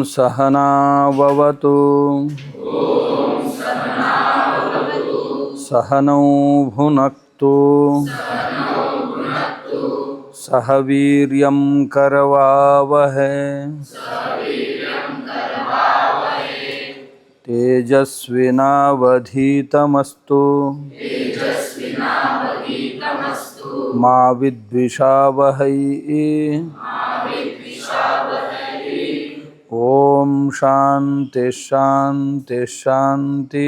सहनाववतु सहनौ भुनक्तु सह वीर्यं करवावहै तेजस्विनावधीतमस्तु मा विद्विषावहै। ओम शांति शांति शांति।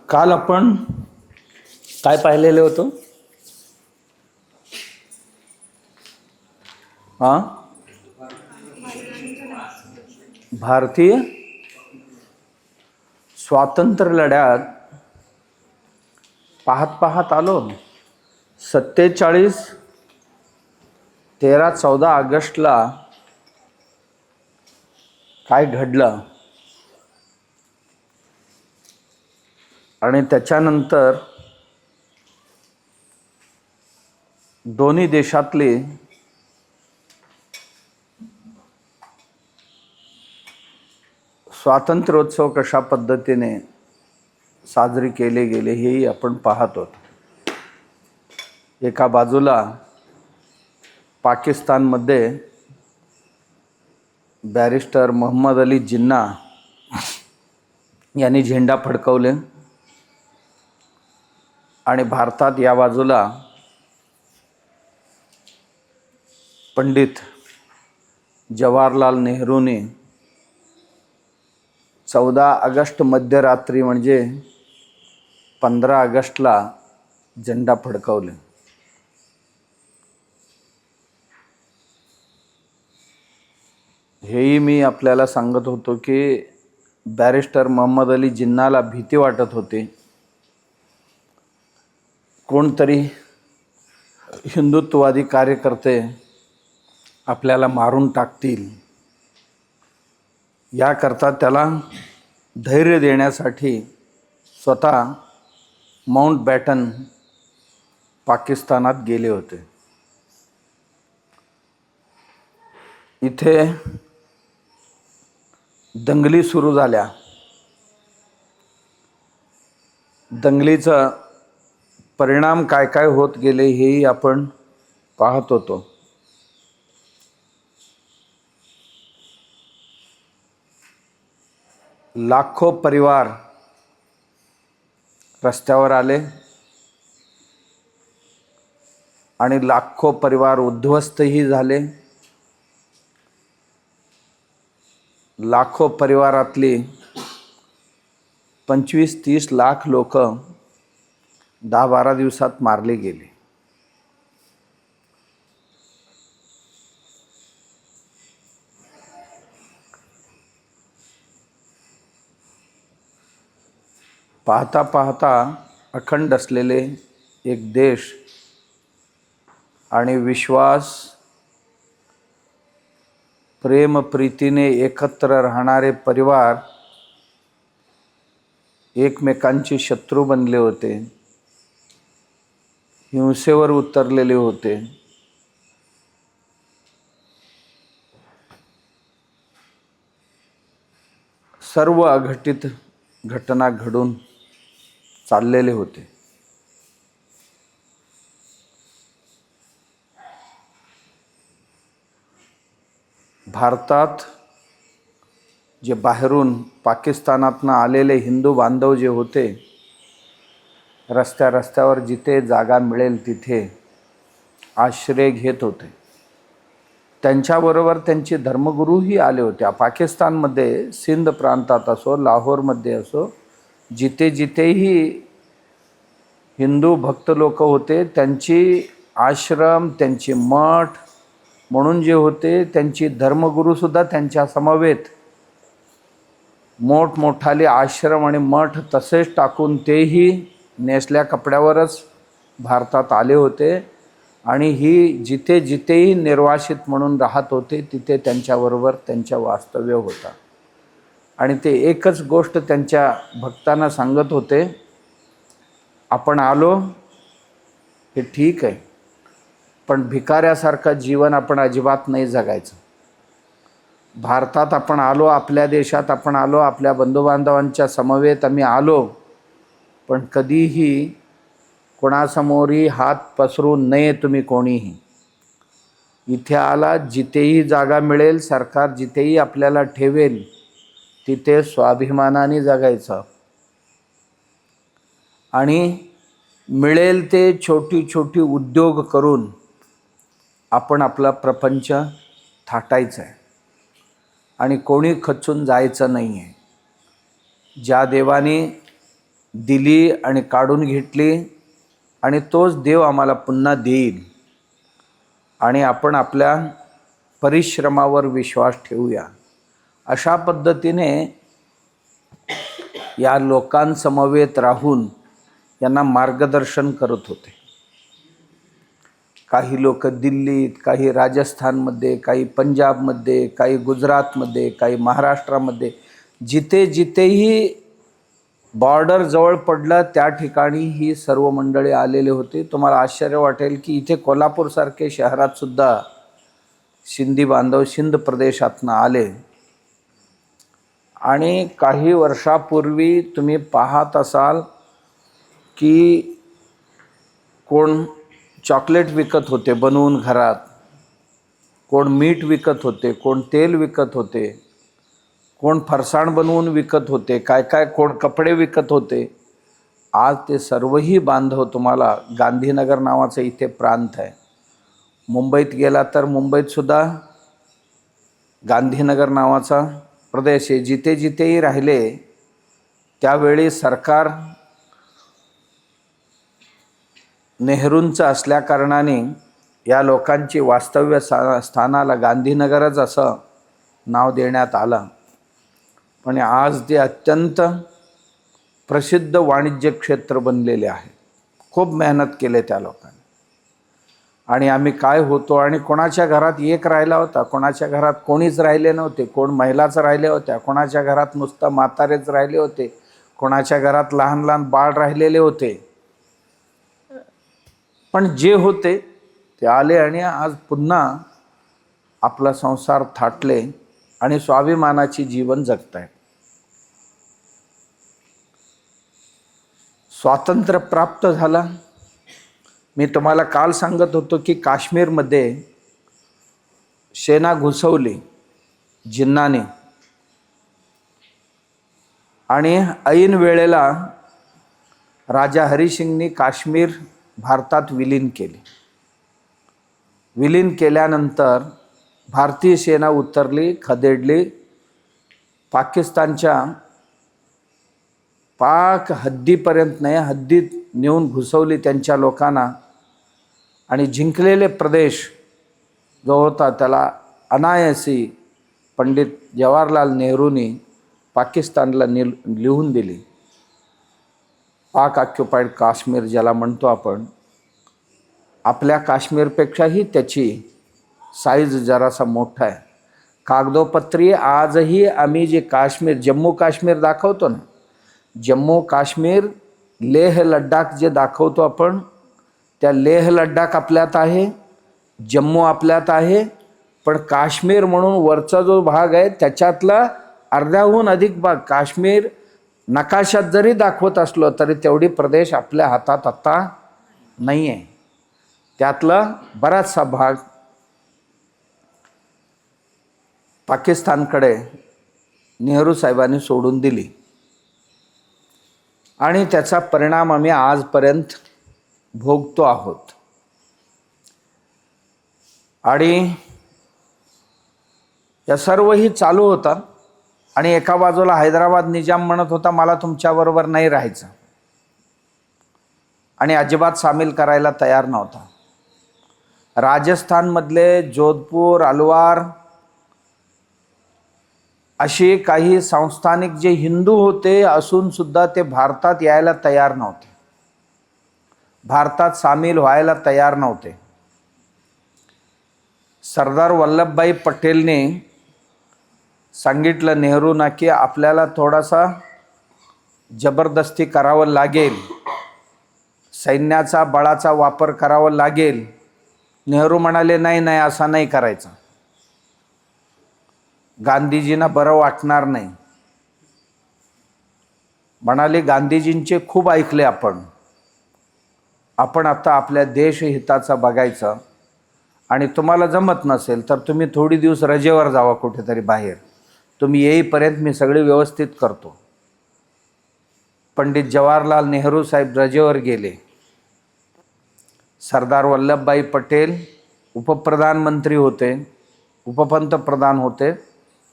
काल आपण काय पाहिलेले होतो? भारतीय स्वातंत्र्य लढ्यात पाहत आलो 47 13-14 ऑगस्टला काय घडलं आणि त्याच्यानंतर दोन्ही देशातले स्वातंत्र्योत्सव कशा पद्धतीने साजरे केले गेले हेही आपण पाहत आहोत. एका बाजूला पाकिस्तानमध्ये बॅरिस्टर मोहम्मद अली जिन्ना यांनी झेंडा फडकवले आणि भारतात या बाजूला पंडित जवाहरलाल नेहरूने 14 ऑगस्ट मध्यरात्री म्हणजे 15 ऑगस्टला झेंडा फडकवले. हेही मी आपल्याला सांगत होतो की बॅरिस्टर मोहम्मद अली जिन्नाला भीती वाटत होती, कोणतरी हिंदुत्ववादी कार्यकर्ते आपल्याला मारून टाकतील. याकरता त्याला धैर्य देण्यासाठी स्वतः माउंटबॅटन पाकिस्तानात गेले होते. इथे दंगली सुरू झाल्या. दंगलीचा परिणाम काय काय होत गेले हेही आपण पाहत होतो. लाखो परिवार रस्त्यावर आले आणि लाखो परिवार उद्ध्वस्तही झाले. लाखो परिवारातली 25-30 लाख लोक 10-12 दिवसात मारले गेले. पाहता पाहता अखंड असलेले एक देश आणि विश्वास प्रेम प्रीतीने एकत्र राहणारे परिवार एकमेकांचे शत्रू बनले होते, हिंसेवर उतरलेले होते. सर्व अघटित घटना घडून चाललेले होते. भारतात जे बाहेरून पाकिस्तानातनं आलेले हिंदू बांधव जे होते, रस्त्यावर जिथे जागा मिळेल तिथे आश्रय घेत होते. त्यांच्याबरोबर त्यांचे धर्मगुरूही आले होते. पाकिस्तानमध्ये सिंध प्रांतात असो, लाहोरमध्ये असो, जिथेही हिंदू भक्त लोक होते त्यांची आश्रम, त्यांचे मठ म्हणून जे होते त्यांची धर्मगुरूसुद्धा त्यांच्या समवेत मोठमोठाले आश्रम आणि मठ तसेच टाकून तेही नेसल्या कपड्यावरच भारतात आले होते. आणि ही जिथेही निर्वासित म्हणून राहत होते तिथे त्यांच्याबरोबर त्यांच्या वास्तव्य होता. आणि ते एकच गोष्ट त्यांच्या भक्तांना सांगत होते, आपण आलो हे ठीक आहे, पण भिकाऱ्यासारखं जीवन आपण अजिबात नाही जगायचं. भारतात आपण आलो, आपल्या देशात आपण आलो, आपल्या बंधुबांधवांच्या समवेत आम्ही आलो, पण कधीही कोणासमोरही हात पसरू नये तुम्ही कोणीही. इथे आला, जिथेही जागा मिळेल, सरकार जिथेही आपल्याला ठेवेल तिथे स्वाभिमानाने जगायचं आणि मिळेल ते छोटी छोटी उद्योग करून आपण आपला प्रपंच थाटायचा आहे आणि कोणी खचून जायचं नाही आहे. ज्या देवाने दिली आणि काढून घेतली आणि तोच देव आम्हाला पुन्हा देईल आणि आपण आपल्या परिश्रमावर विश्वास ठेवूया. अशा पद्धतीने या लोकांसमवेत राहून यांना मार्गदर्शन करत होते. काही लोक दिल्लीत, काही राजस्थानमध्ये, काही पंजाबमध्ये, काही गुजरातमध्ये, काही महाराष्ट्रामध्ये, जिथे जिथेही बॉर्डर जवळ पडलं त्या ठिकाणी ही सर्व मंडळी आलेले होते. तुम्हाला आश्चर्य वाटेल की इथे कोल्हापूरसारखे शहरात सुद्धा सिंधी बांधव सिंध प्रदेशातनं आले आणि काही वर्षापूर्वी तुम्ही पाहत असाल की कोण चॉकलेट विकत होते बनवून घरात, कोण मीठ विकत होते, कोण तेल विकत होते, कोण फरसाण बनवून विकत होते, काय काय कोण कपडे विकत होते. आज ते सर्वही बांधव तुम्हाला गांधीनगर नावाचं इथे प्रांत आहे. मुंबईत गेला तर मुंबईतसुद्धा गांधीनगर नावाचा प्रदेश आहे. जिथे जिथेही राहिले त्यावेळी सरकार नेहरूंचं असल्याकारणाने या लोकांची वास्तव्य स्थानाला गांधीनगरच असं नाव देण्यात आलं. पण आज ते अत्यंत प्रसिद्ध वाणिज्य क्षेत्र बनलेले आहे. खूप मेहनत केले त्या लोकांनी. आणि आम्ही काय होतो आणि कोणाच्या घरात एक राहिला होता, कोणाच्या घरात कोणीच राहिले नव्हते, कोण महिलाच राहिले होत्या, कोणाच्या घरात नुसतं म्हातारेच राहिले होते, कोणाच्या घरात लहान लहान बाळ राहिलेले होते. पण जे होते ते आले आणि आज पुन्हा आपला संसार थाटले आणि स्वाभिमानाची जीवन जगतायत. स्वातंत्र्य प्राप्त झाला. मी तुम्हाला काल सांगत होतो की काश्मीरमध्ये सेना घुसवली जिन्नाने आणि ऐन वेळेला राजा हरिसिंगनी काश्मीर भारतात विलीन केले. विलीन केल्यानंतर भारतीय सेना उतरली, खदेडली. पाकिस्तानच्या पाक हद्दीपर्यंत नाही, हद्दीत नेऊन घुसवली त्यांच्या लोकांना आणि जिंकलेले प्रदेश जो होता त्याला अनायासी पंडित जवाहरलाल नेहरूंनी पाकिस्तानला लिहून दिली. पाक ऑक्युपाईड काश्मीर ज्याला म्हणतो आपण, आपल्या काश्मीरपेक्षाही त्याची साईज जरासा मोठा आहे. कागदोपत्री आजही आम्ही जे काश्मीर जम्मू काश्मीर दाखवतो ना, जम्मू काश्मीर लेह लडाख जे दाखवतो आपण, त्या लेह लडाख आपल्यात आहे, जम्मू आपल्यात आहे, पण काश्मीर म्हणून वरचा जो भाग आहे त्याच्यातला अर्ध्याहून अधिक भाग काश्मीर नकाशात जरी दाखवत असलो तरी तेवढी प्रदेश आपल्या हातात आता नाही आहे. त्यातला बराचसा भाग पाकिस्तानकडे नेहरू साहेबांनी सोडून दिली आणि त्याचा परिणाम आम्ही आजपर्यंत भोगतो आहोत. आणि या सर्वही चालू होता आणि एका बाजूला हैदराबाद निजाम म्हणत होता मला तुमच्याबरोबर नाही राहायचं आणि अजिबात सामील करायला तयार नव्हता. राजस्थानमधले जोधपूर, अलवार असे काही संस्थानिक जे हिंदू होते असून सुद्धा ते भारतात यायला तयार नव्हते, भारतात सामील व्हायला तयार नव्हते. सरदार वल्लभभाई पटेलने सांगितलं नेहरूंना की आपल्याला थोडासा जबरदस्ती करावं लागेल, सैन्याचा बळाचा वापर करावा लागेल नेहरू म्हणाले नाही नाही असा नाही करायचा, गांधीजींना बरं वाटणार नाही. म्हणाले गांधीजींचे खूप ऐकले आपण आता आपल्या देशहिताचा बघायचं, आणि तुम्हाला जमत नसेल तर तुम्ही थोडी दिवस रजेवर जावा कुठेतरी बाहेर, तुम्ही येईपर्यंत मी सगळे व्यवस्थित करतो. पंडित जवाहरलाल नेहरू साहेब रजेवर गेले. सरदार वल्लभभाई पटेल उपप्रधानमंत्री होते, उपपंतप्रधान होते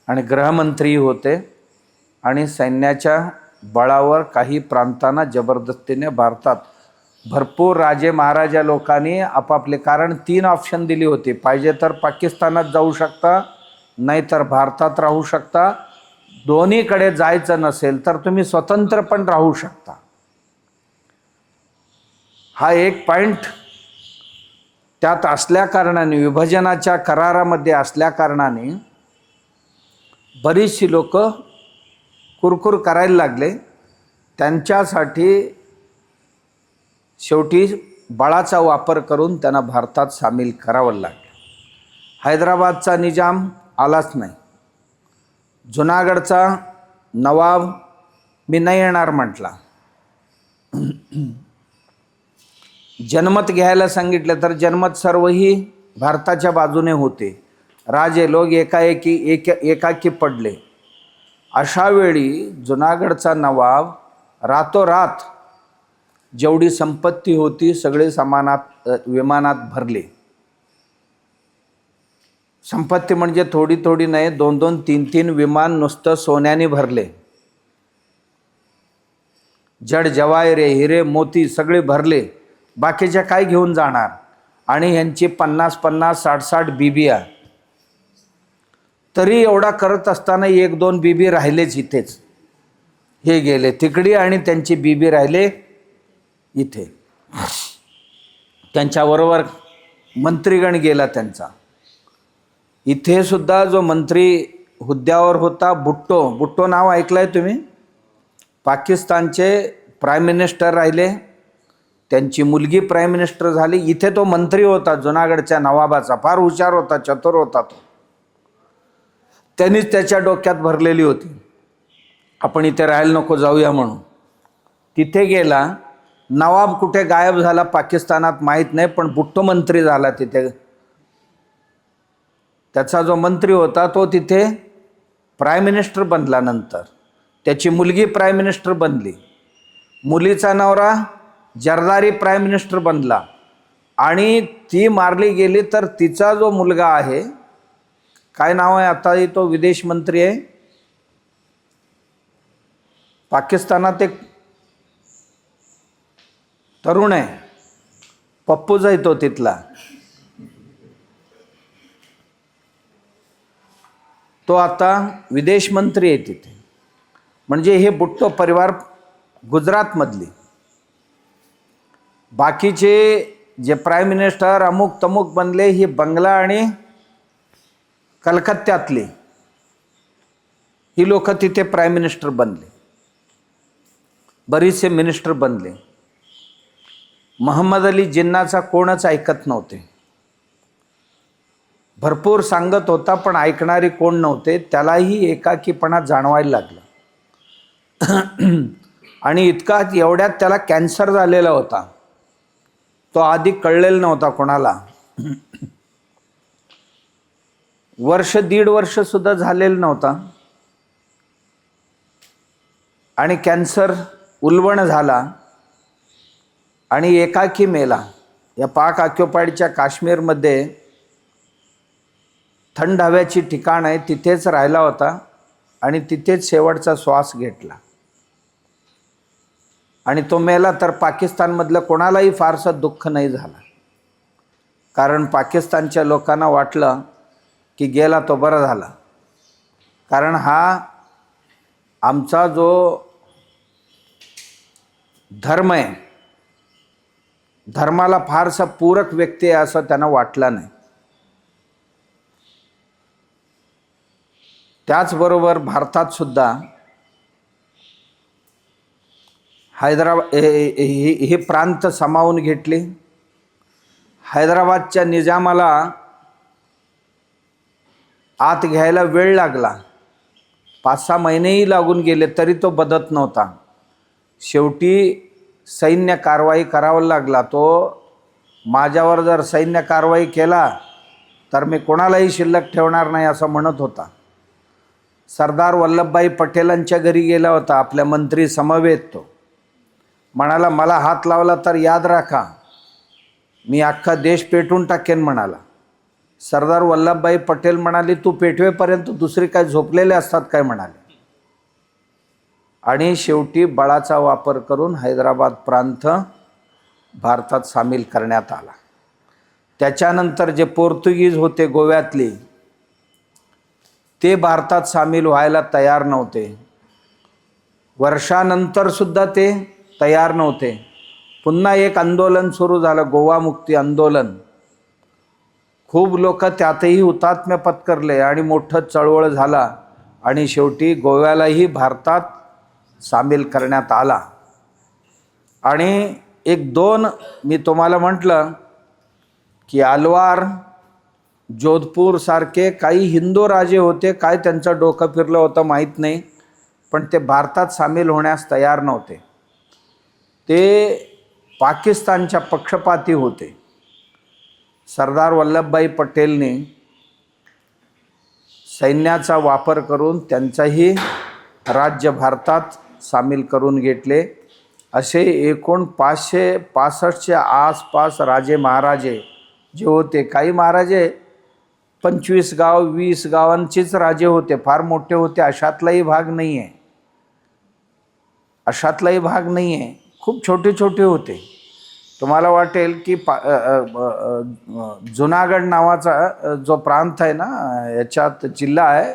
आणि गृहमंत्री होते, आणि सैन्याच्या बळावर काही प्रांतांना जबरदस्तीने भारतात भरपूर राजे महाराजा लोकांनी आपापले, कारण 3 ऑप्शन दिली होती, पाहिजे तर पाकिस्तानात जाऊ शकता, नाहीतर भारतात राहू शकता, दोन्हीकडे जायचं नसेल तर तुम्ही स्वतंत्र पण राहू शकता. हा एक पॉईंट त्यात असल्या कारणाने, विभजनाच्या करारामध्ये असल्या कारणाने बरीचशी लोक कुरकुर करायला लागले. त्यांच्यासाठी शेवटी बळाचा वापर करून त्यांना भारतात सामील करावं लागलं. हैदराबादचा निजाम आलाच नाही. जुनागडचा नवाब मी नाही येणार म्हटला. जनमत घ्यायला सांगितलं तर जनमत सर्वही भारताच्या बाजूने होते. राजे लोक एकाकी पडले. अशा वेळी जुनागडचा नवाब रातोरात जेवढी संपत्ती होती सगळे विमानात भरले. संपत्ती म्हणजे थोडी थोडी नाही, 2-2, 3-3 विमान नुसतं सोन्याने भरले. जड जवाहिरे हिरे मोती सगळे भरले. बाकीच्या काय घेऊन जाणार? आणि ह्यांची 50-50, 60-60 बीबिया. तरी एवढा करत असताना 1-2 बीबी राहिलेच इथेच. हे गेले तिकडी आणि त्यांची बीबी राहिले इथे. त्यांच्याबरोबर मंत्रीगण गेला त्यांचा. इथे सुद्धा जो मंत्री हुद्द्यावर होता भुट्टो नाव ऐकलंय तुम्ही? पाकिस्तानचे प्राईम मिनिस्टर राहिले, त्यांची मुलगी प्राईम मिनिस्टर झाली. इथे तो मंत्री होता जुनागडच्या नवाबाचा, फार हुशार होता, चतुर होता तो. त्यांनीच त्याच्या डोक्यात भरलेली होती आपण इथे राहायला नको, जाऊया म्हणून. तिथे गेला. नवाब कुठे गायब झाला पाकिस्तानात माहीत नाही, पण भुट्टो मंत्री झाला तिथे. त्याचा जो मंत्री होता तो तिथे प्राईम मिनिस्टर बनला. नंतर त्याची मुलगी प्राईम मिनिस्टर बनली. मुलीचा नवरा जरदारी प्राईम मिनिस्टर बनला. आणि ती मारली गेली तर तिचा जो मुलगा आहे, काय नाव आहे आता, तो विदेश मंत्री आहे पाकिस्तानात, एक तरुण आहे, पप्पूज आहे तो तिथला. तो आता विदेश मंत्री आहे तिथे. म्हणजे हे भुट्टो परिवार गुजरातमधली. बाकीचे जे प्राईम मिनिस्टर अमुक तमुक बनले ही बंगला आणि कलकत्त्यातली ही लोक तिथे प्राईम मिनिस्टर बनले. बरेचसे मिनिस्टर बनले. मोहम्मद अली जिन्नाचा कोणच ऐकत नव्हते. भरपूर सांगत होता पण ऐकणारे कोण नव्हते. त्यालाही एकाकीपणा जाणवायला लागला. आणि इतका एवढ्यात त्याला कॅन्सर झालेला होता. तो आधी कळलेला नव्हता कोणाला. 1-1.5 वर्ष सुद्धा झालेलं नव्हता. आणि कॅन्सर उलवण झाला आणि एकाकी मेला. या पाक ऑक्युपाईडच्या काश्मीरमध्ये थंड हव्याची ठिकाण आहे, तिथेच राहिला होता आणि तिथेच शेवटचा श्वास घेतला. आणि तो मेला तर पाकिस्तानमधलं कोणालाही फारसं दुःख नाही झालं. कारण पाकिस्तानच्या लोकांना वाटलं की गेला तो बरा झाला. कारण हा आमचा जो धर्म आहे, धर्माला फारसा पूरक व्यक्ती आहे असं त्यांना वाटलं नाही. त्याचबरोबर भारतात सुद्धा हैदराबाद हे प्रांत सामावून घेतले. हैदराबादच्या निजामाला आत घ्यायला वेळ लागला, 5-6 महिनेही लागून गेले तरी तो बदत नव्हता. शेवटी सैन्य कारवाई करावं लागला. तो माझ्यावर जर सैन्य कारवाई केला तर मी कोणालाही शिल्लक ठेवणार नाही असं म्हणत होता. सरदार वल्लभभाई पटेलांच्या घरी गेला होता आपल्या मंत्री समवेत. तो म्हणाला, मला हात लावला तर याद राखा, मी अख्खा देश पेटून टाकेन म्हणाला. सरदार वल्लभभाई पटेल म्हणाले, तू पेटवेपर्यंत दुसरे काय झोपलेले असतात काय म्हणाले. आणि शेवटी बळाचा वापर करून हैदराबाद प्रांत भारतात सामील करण्यात आला. त्याच्यानंतर जे पोर्तुगीज होते गोव्यातले, ते भारतात सामील व्हायला तयार नव्हते. वर्षानंतर सुद्धा ते तयार नव्हते. पुन्हा एक आंदोलन सुरू झालं, गोवा मुक्ती आंदोलन. खूप लोक त्यातही हुतात्म्य पत्करले आणि मोठं चळवळ झाला आणि शेवटी गोव्यालाही भारतात सामील करण्यात आला. आणि 1-2 मी तुम्हाला म्हटलं की अलवार, जोधपूर सारखे काही हिंदू राजे होते, काय त्यांचं डोकं फिरलं होतं माहीत नाही, पण ते भारतात सामील होण्यास तयार नव्हते. ते पाकिस्तानच्या पक्षपाती होते. सरदार वल्लभभाई पटेलने सैन्याचा वापर करून त्यांचाही राज्य भारतात सामील करून घेतले. असे एकूण 565च्या आसपास राजे महाराजे जे होते, काही महाराजे 25 गाव 20 गावांचेच राजे होते, फार मोठे होते अशातलाही भाग नाही आहे. अशातलाही भाग नाही आहे, खूप छोटे छोटे होते. तुम्हाला वाटेल की जुनागड नावाचा जो प्रांत आहे ना, याच्यात जिल्हा आहे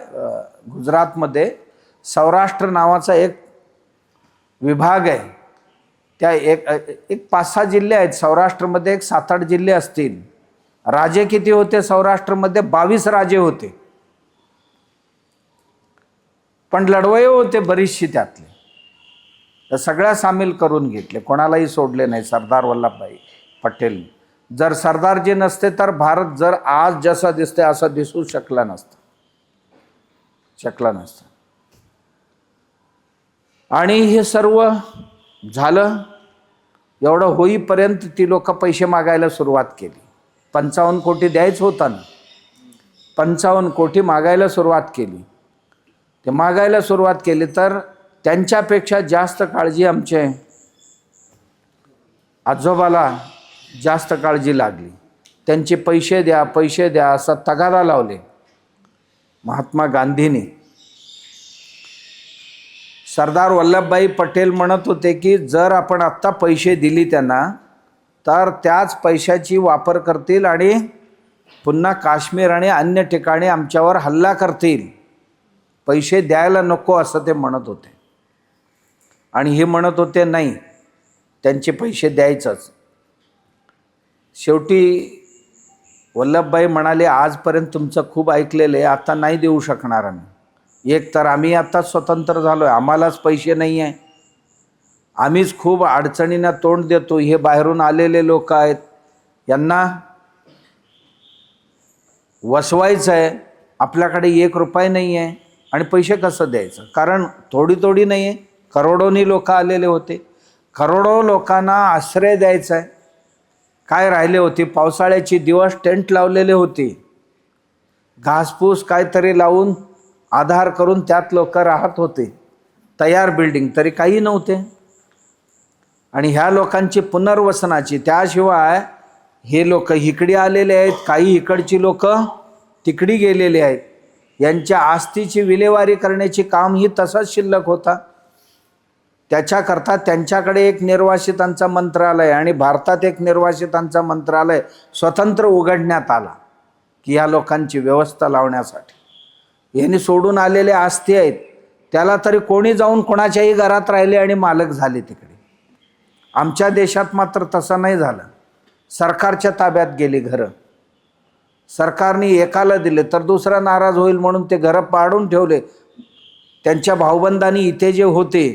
गुजरातमध्ये, सौराष्ट्र नावाचा एक विभाग आहे. त्या एक 5-6 जिल्हे आहेत सौराष्ट्रमध्ये, एक 7-8 जिल्हे असतील. राजे किती होते सौराष्ट्रमध्ये? 22 राजे होते, पण लढवयं होते बरीचशी त्यातले. तर सगळ्या सामील करून घेतले, कोणालाही सोडले नाही सरदार वल्लभभाई पटेल. जर सरदारजी नसते तर भारत जर आज जसा दिसते असा दिसू शकला नसता. आणि हे सर्व झालं. एवढं होईपर्यंत ती लोक पैसे मागायला सुरुवात केली. 55 कोटी द्यायच होता ना, 55 कोटी मागायला सुरुवात केली. ते मागायला सुरुवात केली तर त्यांच्यापेक्षा जास्त काळजी आमचे आजोबाला जास्त काळजी लागली. त्यांचे पैसे द्या असा तगादा लावले महात्मा गांधींनी. सरदार वल्लभभाई पटेल म्हणत होते की जर आपण आत्ता पैसे दिली त्यांना तर त्याच पैशाची वापर करतील आणि पुन्हा काश्मीर आणि अन्य ठिकाणी आमच्यावर हल्ला करतील. पैसे द्यायला नको असं ते म्हणत होते. आणि हे म्हणत होते नाही, त्यांचे पैसे द्यायचंच. शेवटी वल्लभभाई म्हणाले, आजपर्यंत तुमचं खूप ऐकलेलं आहे, आता नाही देऊ शकणार आम्ही. एक तर आम्ही आत्ताच स्वतंत्र झालो आहे, आम्हालाच पैसे नाही आहे, आम्हीच खूप अडचणींना तोंड देतो. हे बाहेरून आलेले लोक आहेत, यांना वसवायचं आहे, आपल्याकडे 1 रुपया नाही आहे आणि पैसे कसं द्यायचं? कारण थोडी नाही आहे, करोडोनी लोक आलेले होते. करोडो लोकांना आश्रय द्यायचा आहे. काय राहिले होते? पावसाळ्याची दिवस टेंट लावलेले होते, घासपूस काहीतरी लावून आधार करून त्यात लोक राहत होते. तयार बिल्डिंग तरी काही नव्हते. आणि ह्या लोकांची पुनर्वसनाची, त्याशिवाय हे लोक इकडे आलेले आहेत, काही इकडची लोक तिकडी गेलेले आहेत, यांच्या आस्तीची विल्हेवारी करण्याची काम ही तसाच शिल्लक होता. त्याच्याकरता त्यांच्याकडे एक निर्वासितांचा मंत्रालय आणि भारतात एक निर्वासितांचा मंत्रालय स्वतंत्र उघडण्यात आला की या लोकांची व्यवस्था लावण्यासाठी. यांनी सोडून आलेले आस्ती आहेत, त्याला तरी कोणी जाऊन कोणाच्याही घरात राहिले आणि मालक झाले तिकडे. आमच्या देशात मात्र तसं नाही झालं. सरकारच्या ताब्यात गेली घरं. सरकारने एकाला दिले तर दुसरा नाराज होईल म्हणून ते घरं पाडून ठेवले. त्यांच्या भाऊबंधांनी इथे जे होते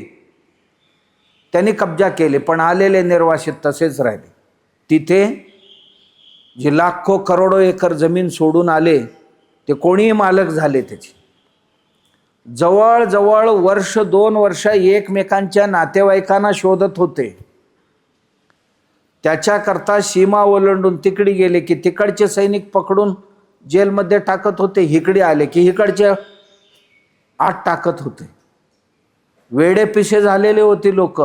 त्यांनी कब्जा केले, पण आलेले निर्वासित तसेच राहिले. तिथे जे लाखो करोडो एकर जमीन सोडून आले ते कोणीही मालक झाले त्याचे. जवळजवळ वर्ष 2 वर्ष एकमेकांच्या नातेवाईकांना शोधत होते. त्याच्याकरता सीमा ओलांडून तिकडे गेले की तिकडचे सैनिक पकडून जेलमध्ये टाकत होते, इकडे आले की इकडचे आत टाकत होते. वेडेपिसे झालेले होते लोक.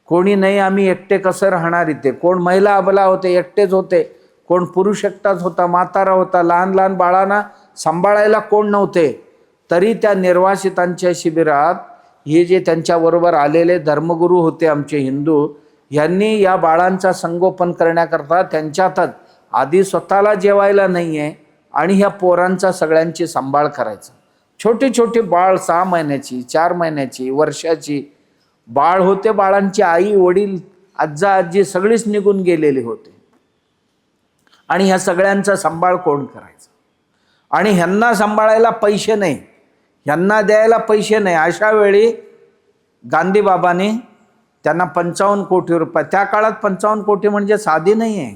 कोणी नाही, आम्ही एकटे कसं राहणार इथे. कोण महिला अबला होते, एकटेच होते. कोण पुरुष एकटाच होता, म्हातारा होता. लहान लहान बाळांना सांभाळायला कोण नव्हते. तरी त्या निर्वासितांच्या शिबिरात हे जे त्यांच्याबरोबर आलेले धर्मगुरू होते आमचे हिंदू, यांनी या बाळांचा संगोपन करण्याकरता त्यांच्यातच आधी स्वतःला जेवायला नाही आहे आणि ह्या पोरांचा सगळ्यांची सांभाळ करायचा. छोटे छोटे बाळ 6 महिन्याची, 4 महिन्याची, वर्षाची बाळ होते. बाळांची आई वडील आज्जा आजी सगळीच निघून गेलेले होते. आणि ह्या सगळ्यांचा सांभाळ कोण करायचा. आणि ह्यांना सांभाळायला पैसे नाही, ह्यांना द्यायला पैसे नाही. अशा वेळी गांधीबाबांनी त्यांना 55 कोटी रुपये, त्या काळात 55 कोटी म्हणजे साधी नाही आहे.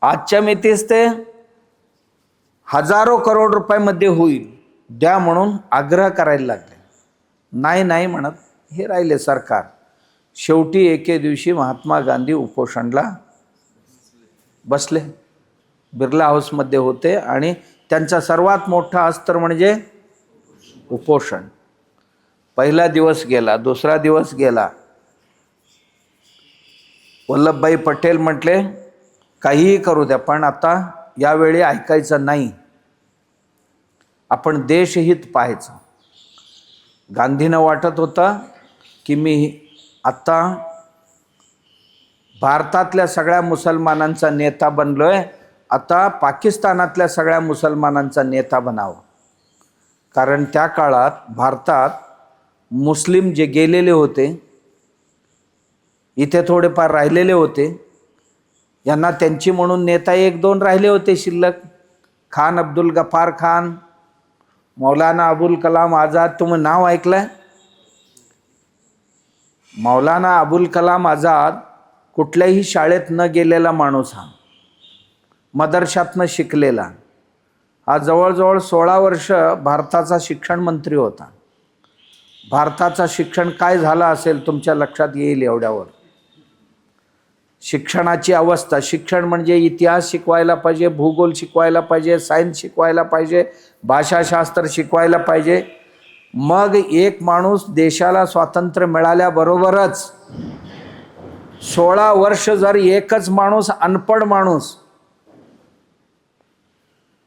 आजच्या मितीस ते हजारो करोड रुपयामध्ये होईल, द्या म्हणून आग्रह करायला लागले. नाही नाही म्हणत हे राहिले सरकार. शेवटी एके दिवशी महात्मा गांधी उपोषणला बसले. बिर्ला हाऊसमध्ये होते आणि त्यांचा सर्वात मोठा अस्त्र म्हणजे उपोषण. पहिला दिवस गेला, दुसरा दिवस गेला. वल्लभभाई पटेल म्हटले काहीही करू द्या, पण आता यावेळी ऐकायचं नाही, आपण देशहित पाहायचं. गांधींना वाटत होतं की मी आता भारतातल्या सगळ्या मुसलमानांचा नेता बनलोय, आता पाकिस्तानातल्या सगळ्या मुसलमानांचा नेता बनावं. कारण त्या काळात भारतात मुस्लिम जे गेलेले होते, इथे थोडेफार राहिलेले होते, यांना त्यांची म्हणून नेता 1-2 राहिले होते शिल्लक. खान अब्दुल गफार खान, मौलाना अबुल कलाम आझाद. तुम्ही नाव ऐकलंय? मौलाना अबुल कलाम आझाद कुठल्याही शाळेत न गेलेला माणूस, हा मदरशातनं शिकलेला. हा जवळजवळ 16 वर्ष भारताचा शिक्षण मंत्री होता. भारताचा शिक्षण काय झालं असेल तुमच्या लक्षात येईल एवढ्यावर. शिक्षणाची अवस्था, शिक्षण म्हणजे इतिहास शिकवायला पाहिजे, भूगोल शिकवायला पाहिजे, सायन्स शिकवायला पाहिजे, भाषाशास्त्र शिकवायला पाहिजे. मग एक माणूस देशाला स्वातंत्र्य मिळाल्याबरोबरच 16 वर्ष जर एकच माणूस, अनपढ माणूस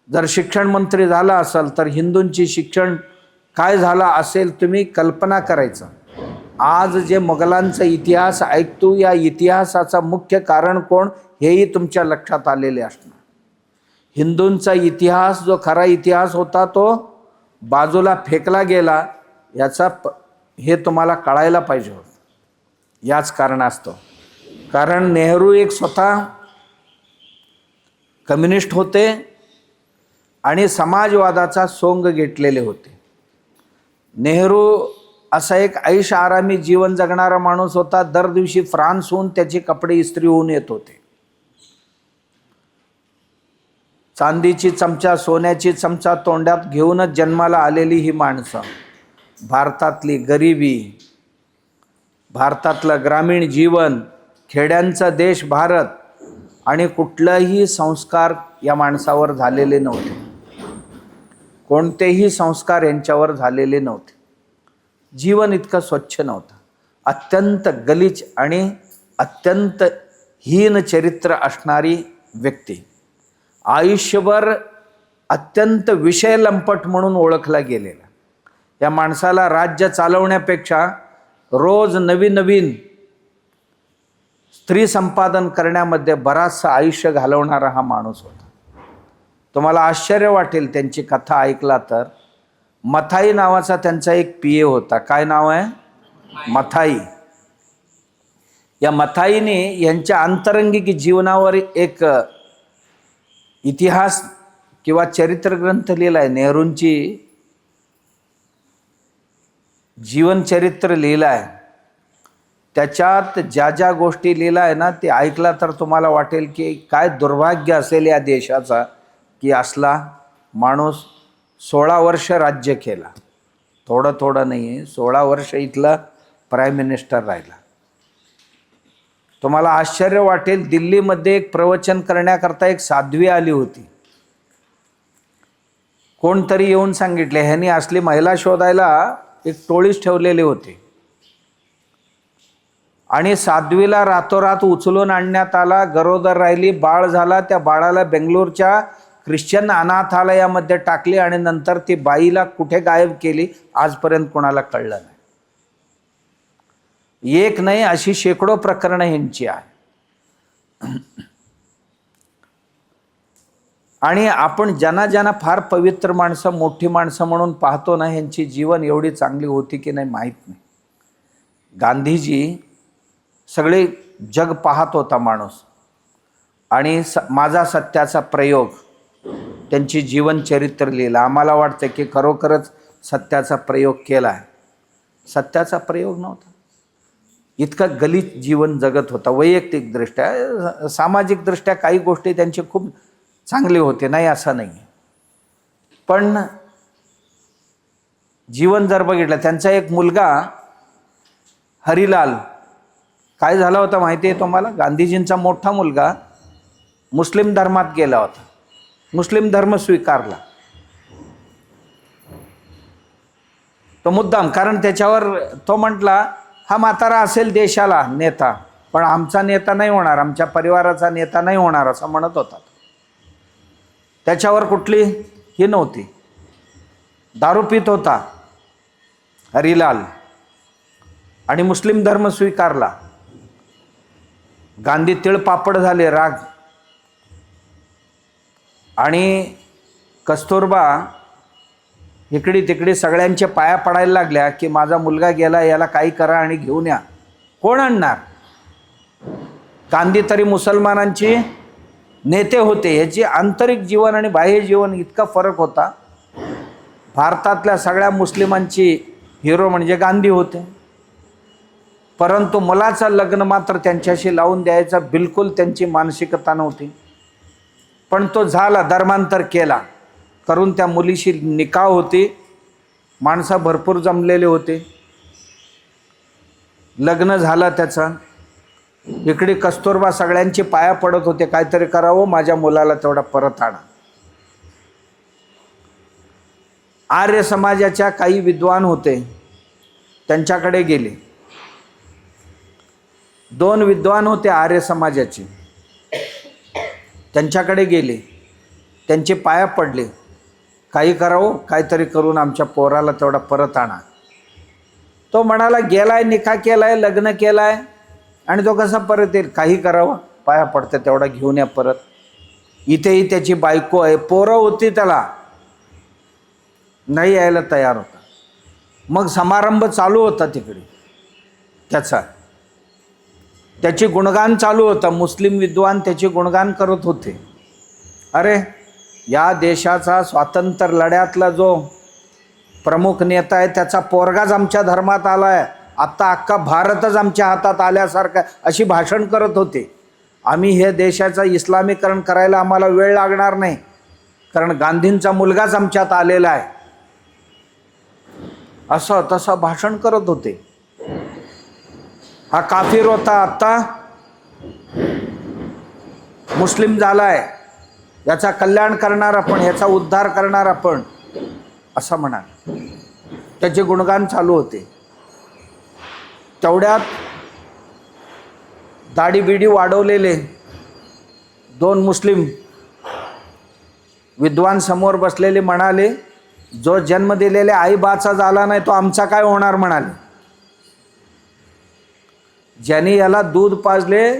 जर शिक्षण मंत्री झाला असेल तर हिंदूंची शिक्षण काय झाला असेल तुम्ही कल्पना करायचं. आज जे मुघलांचा इतिहास ऐकतो, या इतिहासाचा मुख्य कारण कोण हेही तुमच्या लक्षात आलेले असणार. हिंदूंचा इतिहास जो खरा इतिहास होता तो बाजूला फेकला गेला, याचा हे तुम्हाला कळायला पाहिजे होतं. याच कारणास्तव, कारण नेहरू एक स्वतः कम्युनिस्ट होते आणि समाजवादाचा सोंग घेतलेले होते. नेहरू असा एक ऐश आरामी जीवन जगणारा माणूस होता. दर दिवशी फ्रान्सहून त्याचे कपडे इस्त्री होऊन येत होते. चांदीची चमचा, सोन्याची चमचा तोंडात घेऊनच जन्माला आलेली ही माणसं. भारतातली गरिबी, भारतातलं ग्रामीण जीवन, खेड्यांचा देश भारत, आणि कुठलाही संस्कार या माणसावर झालेले नव्हते. कोणतेही संस्कार यांच्यावर झालेले नव्हते. जीवन इतकं स्वच्छ नव्हतं. अत्यंत गलिच्छ आणि अत्यंत हीन चरित्र असणारी व्यक्ती. आयुष्यभर अत्यंत विषय लंपट म्हणून ओळखला गेलेला. या माणसाला राज्य चालवण्यापेक्षा रोज नवीन नवीन स्त्री संपादन करण्यामध्ये बराचसा आयुष्य घालवणारा हा माणूस होता. तुम्हाला आश्चर्य वाटेल त्यांची कथा ऐकला तर. मथाई नावाचा त्यांचा एक पीए होता. काय नाव आहे? मथाई. या मथाईने यांच्या आंतरंगिक जीवनावर एक इतिहास किंवा चरित्र ग्रंथ लिहिला आहे. नेहरूंची जीवनचरित्र लिहिलं आहे. त्याच्यात ज्या ज्या गोष्टी लिहिल्या आहे ना, ते ऐकला तर तुम्हाला वाटेल की काय दुर्भाग्य असेल या देशाचा की असला माणूस 16 वर्ष राज्य केला. थोडं थोडं नाही आहे, 16 वर्ष इथला प्राईम मिनिस्टर राहिला. तुम्हाला आश्चर्य वाटेल, दिल्लीमध्ये एक प्रवचन करण्याकरता एक साध्वी आली होती. कोणतरी येऊन सांगितले ह्यांनी असली महिला शोधायला एक टोळीच ठेवलेले होते आणि साध्वीला रातोरात उचलून आणण्यात आला. गरोदर राहिली, बाळ झाला. त्या बाळाला बेंगलोरच्या ख्रिश्चन अनाथालयामध्ये टाकली आणि नंतर ती बाईला कुठे गायब केली आजपर्यंत कोणाला कळलं नाही. एक नाही, अशी शेकडो प्रकरणं ह्यांची आहे. आणि आपण ज्यांना ज्यांना फार पवित्र माणसं, मोठी माणसं म्हणून पाहतो ना, ह्यांची जीवन एवढी चांगली होती की नाही माहीत नाही. गांधीजी सगळे जग पाहत होता माणूस, आणि माझा सत्याचा प्रयोग त्यांची जीवनचरित्र लिहिलं. आम्हाला वाटतं की खरोखरच सत्याचा प्रयोग केला आहे. सत्याचा प्रयोग नव्हता. इतकं गलित जीवन जगत होता. वैयक्तिकदृष्ट्या, सामाजिकदृष्ट्या काही गोष्टी त्यांचे खूप चांगले होते, नाही असं नाही. पण जीवन जर बघितलं, त्यांचा एक मुलगा हरिलाल, काय झाला होता माहिती आहे तुम्हाला? गांधीजींचा मोठा मुलगा मुस्लिम धर्मात गेला होता, मुस्लिम धर्म स्वीकारला. तो मुद्दाम, कारण त्याच्यावर तो म्हटला हा म्हातारा असेल देशाला नेता, पण आमचा नेता नाही होणार, आमच्या परिवाराचा नेता नाही होणार, असं म्हणत होता. त्याच्यावर कुठली ही नव्हती. दारू पित होता हरिलाल आणि मुस्लिम धर्म स्वीकारला. गांधी तिळपापड झाले, राग. आणि कस्तुरबा इकडी तिकडी सगळ्यांचे पाया पडायला लागल्या की माझा मुलगा गेला, याला काही करा आणि घेऊन या. कोण आणणार? गांधी तरी मुसलमानांची नेते होते. याची आंतरिक जीवन आणि बाह्य जीवन इतका फरक होता. भारतातल्या सगळ्या मुस्लिमांची हिरो म्हणजे गांधी होते, परंतु मुलाचं लग्न मात्र त्यांच्याशी लावून द्यायचा बिलकुल त्यांची मानसिकता नव्हती. पण तो झाला, धर्मांतर केला करून त्या मुलीशी निकाह होती, माणसं भरपूर जमलेले होते, लग्न झालं त्याचं. इकडे कस्तुरबा सगळ्यांची पाया पडत होते, काहीतरी करावं, माझ्या मुलाला तेवढा परत आणा. आर्य समाजाच्या काही विद्वान होते, त्यांच्याकडे गेले. 2 विद्वान होते आर्य समाजाचे, त्यांच्याकडे गेले, त्यांचे पाया पडले, काही करावं, काहीतरी करून आमच्या पोराला तेवढा परत आणा. तो म्हणाला गेलाय, निकाह केलाय, लग्न केलाय, आणि तो कसा परत येईल? काही करावं, पाया पडते, तेवढा घेऊन या परत. इथेही त्याची बायको आहे, पोरं होती, त्याला नाही यायला तयार होता. मग समारंभ चालू होता तिकडे त्याचा, त्याची गुणगान चालू होता. मुस्लिम विद्वान त्याचे गुणगान करत होते. अरे, या देशाचा स्वातंत्र्य लढ्यातला जो प्रमुख नेता आहे त्याचा पोरगाच आमच्या धर्मात आला आहे, आत्ता अख्खा भारतच आमच्या हातात आल्यासारखं, अशी भाषण करत होते. आम्ही हे देशाचं इस्लामीकरण करायला आम्हाला वेळ लागणार नाही, कारण गांधींचा मुलगाच आमच्यात आलेला आहे, असं तसं भाषण करत होते. हा काफिर होता, आत्ता मुस्लिम झालाय, याचा कल्याण करणार आपण, याचा उद्धार करणार आपण, असं म्हणाल. त्याचे गुणगान चालू होते. तेवढ्यात दाढी बिडी वाढवलेले 2 मुस्लिम विद्वान समोर बसलेले म्हणाले, जो जन्म दिलेल्या आईबाचा झाला नाही तो आमचा काय होणार म्हणाले. ज्यांनी याला दूध पाजले,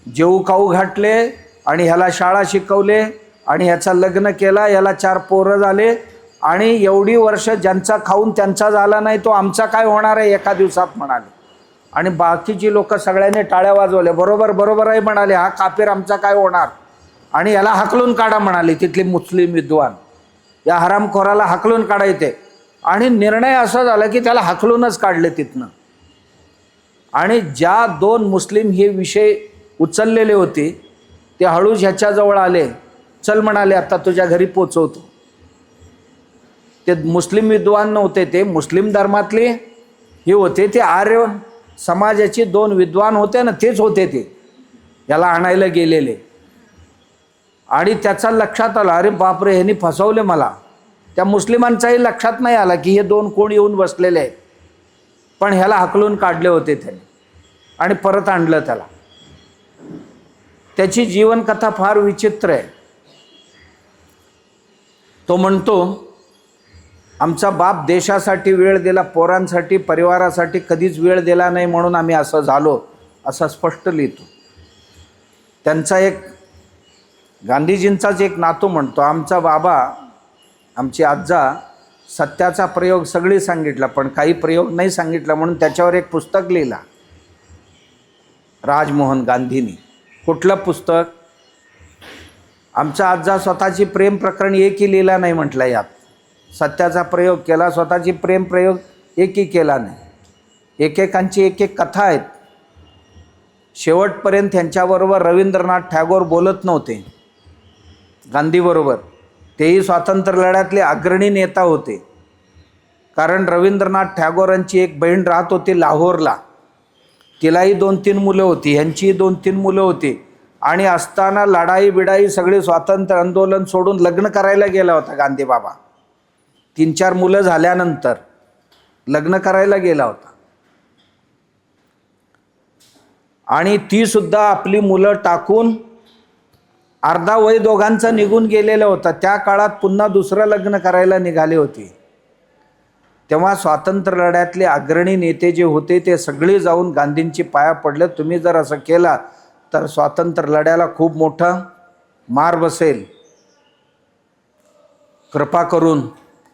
जेऊ खाऊ घातले आणि ह्याला शाळा शिकवले आणि ह्याचं लग्न केला, याला 4 पोरं झाले, आणि एवढी वर्ष ज्यांचा खाऊन त्यांचा झाला नाही तो आमचा काय होणार आहे एका दिवसात म्हणाले. आणि बाकीची लोक सगळ्यांनी टाळ्या वाजवल्या. बरोबर बरोबर आहे म्हणाले, हा काफिर आमचा काय होणार, आणि याला हाकलून काढा म्हणाले तिथले मुस्लिम विद्वान. या हरामखोराला हाकलून काढायचे. आणि निर्णय असा झाला की त्याला हाकलूनच काढले तिथनं. आणि ज्या 2 मुस्लिम हे विषय उचललेले होते ते हळूच ह्याच्याजवळ आले, चल म्हणाले आता तुझ्या घरी पोचवतो. ते मुस्लिम विद्वान नव्हते, ते मुस्लिम धर्मातले हे होते, ते आर्य समाजाचे 2 विद्वान होते ना, तेच होते ते याला आणायला गेलेले. आणि त्याचा लक्षात आला, अरे बापरे ह्यांनी फसवले मला. त्या मुस्लिमांचाही लक्षात नाही आला की हे 2 कोण येऊन बसलेले आहेत, पण ह्याला हकलून काढले होते त्यांनी आणि परत आणलं त्याला. त्याची जीवनकथा फार विचित्र आहे. तो म्हणतो, आमचा बाप देशासाठी वेळ दिला, पोरांसाठी परिवारासाठी कधीच वेळ दिला नाही, म्हणून आम्ही असं झालो, असं स्पष्ट लिहितो. त्यांचा एक गांधीजींचाच एक नातू म्हणतो, आमचा बाबा आमची आज्जा सत्याचा प्रयोग सगळी सांगितला पण काही प्रयोग नाही सांगितला, म्हणून त्याच्यावर एक पुस्तक लिहिला राजमोहन गांधींनी. कुठलं पुस्तक? आमचा आज्जा स्वतःची प्रेम प्रकरण एकही लिहिला नाही म्हटलं यात. सत्याचा प्रयोग केला, स्वतःची प्रेम प्रयोग एकही केला नाही. एकेकांची एक एक कथा आहेत. शेवटपर्यंत त्यांच्याबरोबर रवींद्रनाथ टागोर बोलत नव्हते गांधीबरोबर. तेही स्वातंत्र्य लढ्यातले अग्रणी नेता होते, कारण रवींद्रनाथ टागोरांची एक बहीण राहत होती लाहोरला, तिलाही 2-3 मुलं होती, ह्यांचीही 2-3 मुलं होती. आणि असताना लढाई बिडाई सगळे स्वातंत्र्य आंदोलन सोडून लग्न करायला गेला होता गांधी बाबा. 3-4 मुलं झाल्यानंतर लग्न करायला गेला होता. आणि ती सुद्धा आपली मुलं टाकून अर्धा वय दोघांचा निघून गेलेला होता. त्या काळात पुन्हा दुसरं लग्न करायला निघाले होते. तेव्हा स्वातंत्र्य लढ्यातले अग्रणी नेते जे होते ते सगळे जाऊन गांधींची पाया पडले, तुम्ही जर असं केला तर स्वातंत्र्य लढ्याला खूप मोठा मार बसेल, कृपा करून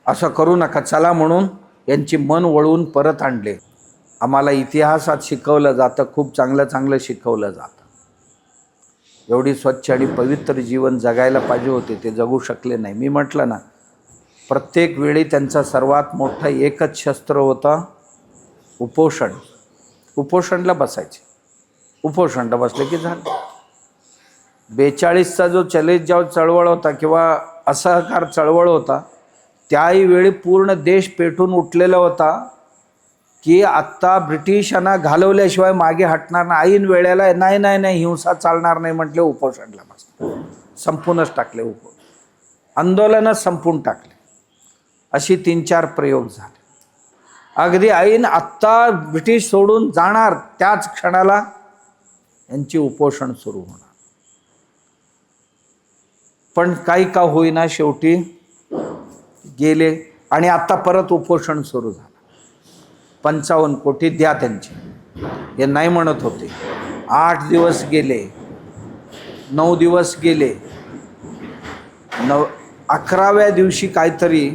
असं करू नका, चला म्हणून यांची मन वळवून परत आणले. आम्हाला इतिहासात शिकवलं जातं, खूप चांगलं चांगलं शिकवलं जातं. एवढी स्वच्छ आणि पवित्र जीवन जगायला पाहिजे होते, ते जगू शकले नाही. मी म्हटलं ना, प्रत्येक वेळी त्यांचा सर्वात मोठं एकच शस्त्र होतं, उपोषण. उपोषणला बसायचे, उपोषणला बसले की झालं. 42चा जो चलेजाव चळवळ होता किंवा असहकार चळवळ होता, त्याही वेळी पूर्ण देश पेटून उठलेला होता की आत्ता ब्रिटिशांना घालवल्याशिवाय मागे हटणार नाही. ऐन वेळेला नाही नाही नाही हिंसा चालणार नाही म्हटले, उपोषणला बसले, संपूनच टाकले. आंदोलनच संपून टाकले. अशी 3-4 प्रयोग झाले. अगदी ऐन आत्ता ब्रिटिश सोडून जाणार त्याच क्षणाला यांची उपोषण सुरू होणार. पण काही का होईना शेवटी गेले आणि आता परत उपोषण सुरू झालं. 55 कोटी द्या त्यांचे, हे नाही म्हणत होते. 8 दिवस गेले, 9 दिवस गेले. 11व्या दिवशी काहीतरी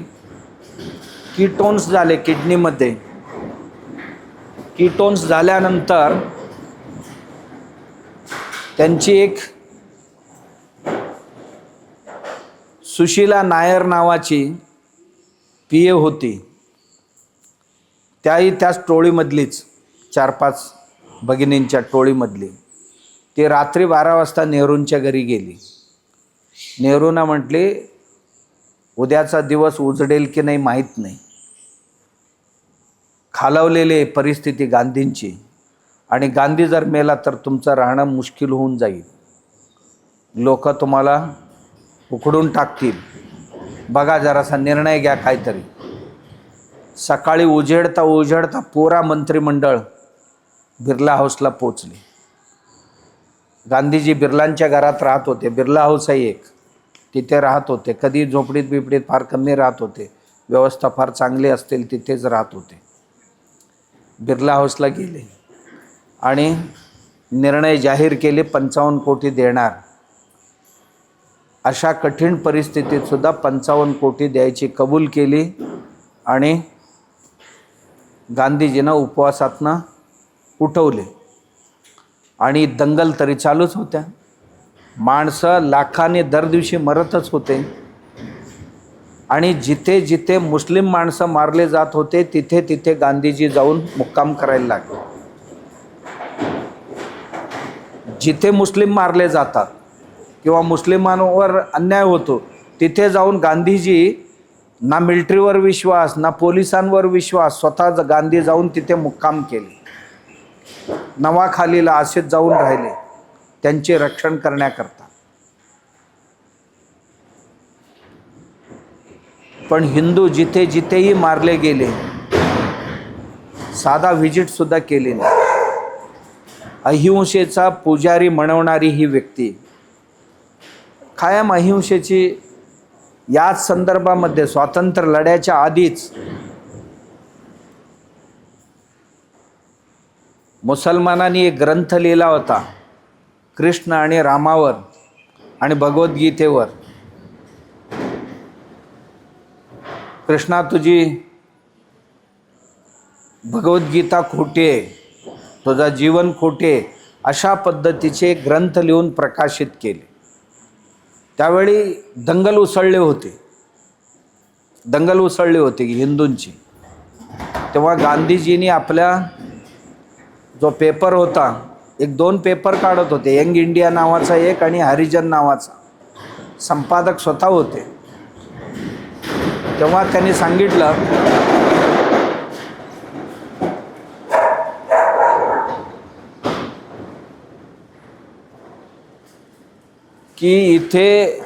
कीटोन्स झाले किडनीमध्ये. कीटोन्स झाल्यानंतर त्यांची एक सुशीला नायर नावाची PA होती, त्याही त्याच टोळीमधलीच, 4-5 भगिनींच्या टोळीमधली. ती रात्री 12 वाजता नेहरूंच्या घरी गेली. नेहरूंना म्हटले, उद्याचा दिवस उजडेल की नाही माहीत नाही, खालावलेली परिस्थिती गांधींची, आणि गांधी जर मेला तर तुमचं राहणं मुश्किल होऊन जाईल, लोक तुम्हाला उखडून टाकतील, बघा जरासा निर्णय घ्या काहीतरी. सकाळी उजेडता पुरा मंत्रिमंडळ बिर्ला हाऊसला पोचले. गांधीजी बिर्लांच्या घरात राहत होते, बिर्ला हाऊस आहे एक, तिथे राहत होते. कधी झोपडीत बिपडीत फार कमी राहत होते, व्यवस्था फार चांगली असतील तिथेच राहत होते. बिर्ला हाऊसला गेले आणि निर्णय जाहीर केले, 55 कोटी देणार. अशा कठीण परिस्थितीत सुद्धा 55 कोटी द्यायची कबूल केली आणि गांधीजींना उपवासातनं उठवले. आणि दंगल तरी चालूच होत्या. माणसं लाखांनी दर दिवशी मरतच होते. आणि जिथे जिथे मुस्लिम माणसं मारले जात होते तिथे तिथे गांधीजी जाऊन मुक्काम करायला लागले. जिथे मुस्लिम मारले जातात किंवा मुस्लिमांवर अन्याय होतो तिथे जाऊन गांधीजी ना मिलिटरीवर विश्वास ना पोलिसांवर विश्वास, स्वतः गांधी जाऊन तिथे मुक्काम केले, नवाखालीला असेच जाऊन राहिले त्यांचे रक्षण करण्याकरता. पण हिंदू जिथे जिथेही मारले गेले, साधा व्हिजिट सुद्धा केली नाही. अहिंसेचा पुजारी म्हणवणारी ही व्यक्ती कायम अहिंसेची याच संदर्भामध्ये स्वातंत्र्य लढ्याच्या आधीच मुसलमानांनी एक ग्रंथ लिहिला होता कृष्ण आणि रामावर आणि भगवद्गीतेवर. कृष्णा, तुझी भगवद्गीता खोटी आहे, तुझा जीवन खोटे, अशा पद्धतीचे ग्रंथ लिहून प्रकाशित केले. त्यावेळी दंगल उसळले होते हिंदूंची. तेव्हा गांधीजींनी आपल्या जो पेपर होता, एक 2 पेपर काढत होते, यंग इंडिया नावाचा एक आणि हरिजन नावाचा, संपादक स्वतः होते. तेव्हा त्यांनी सांगितलं की इथे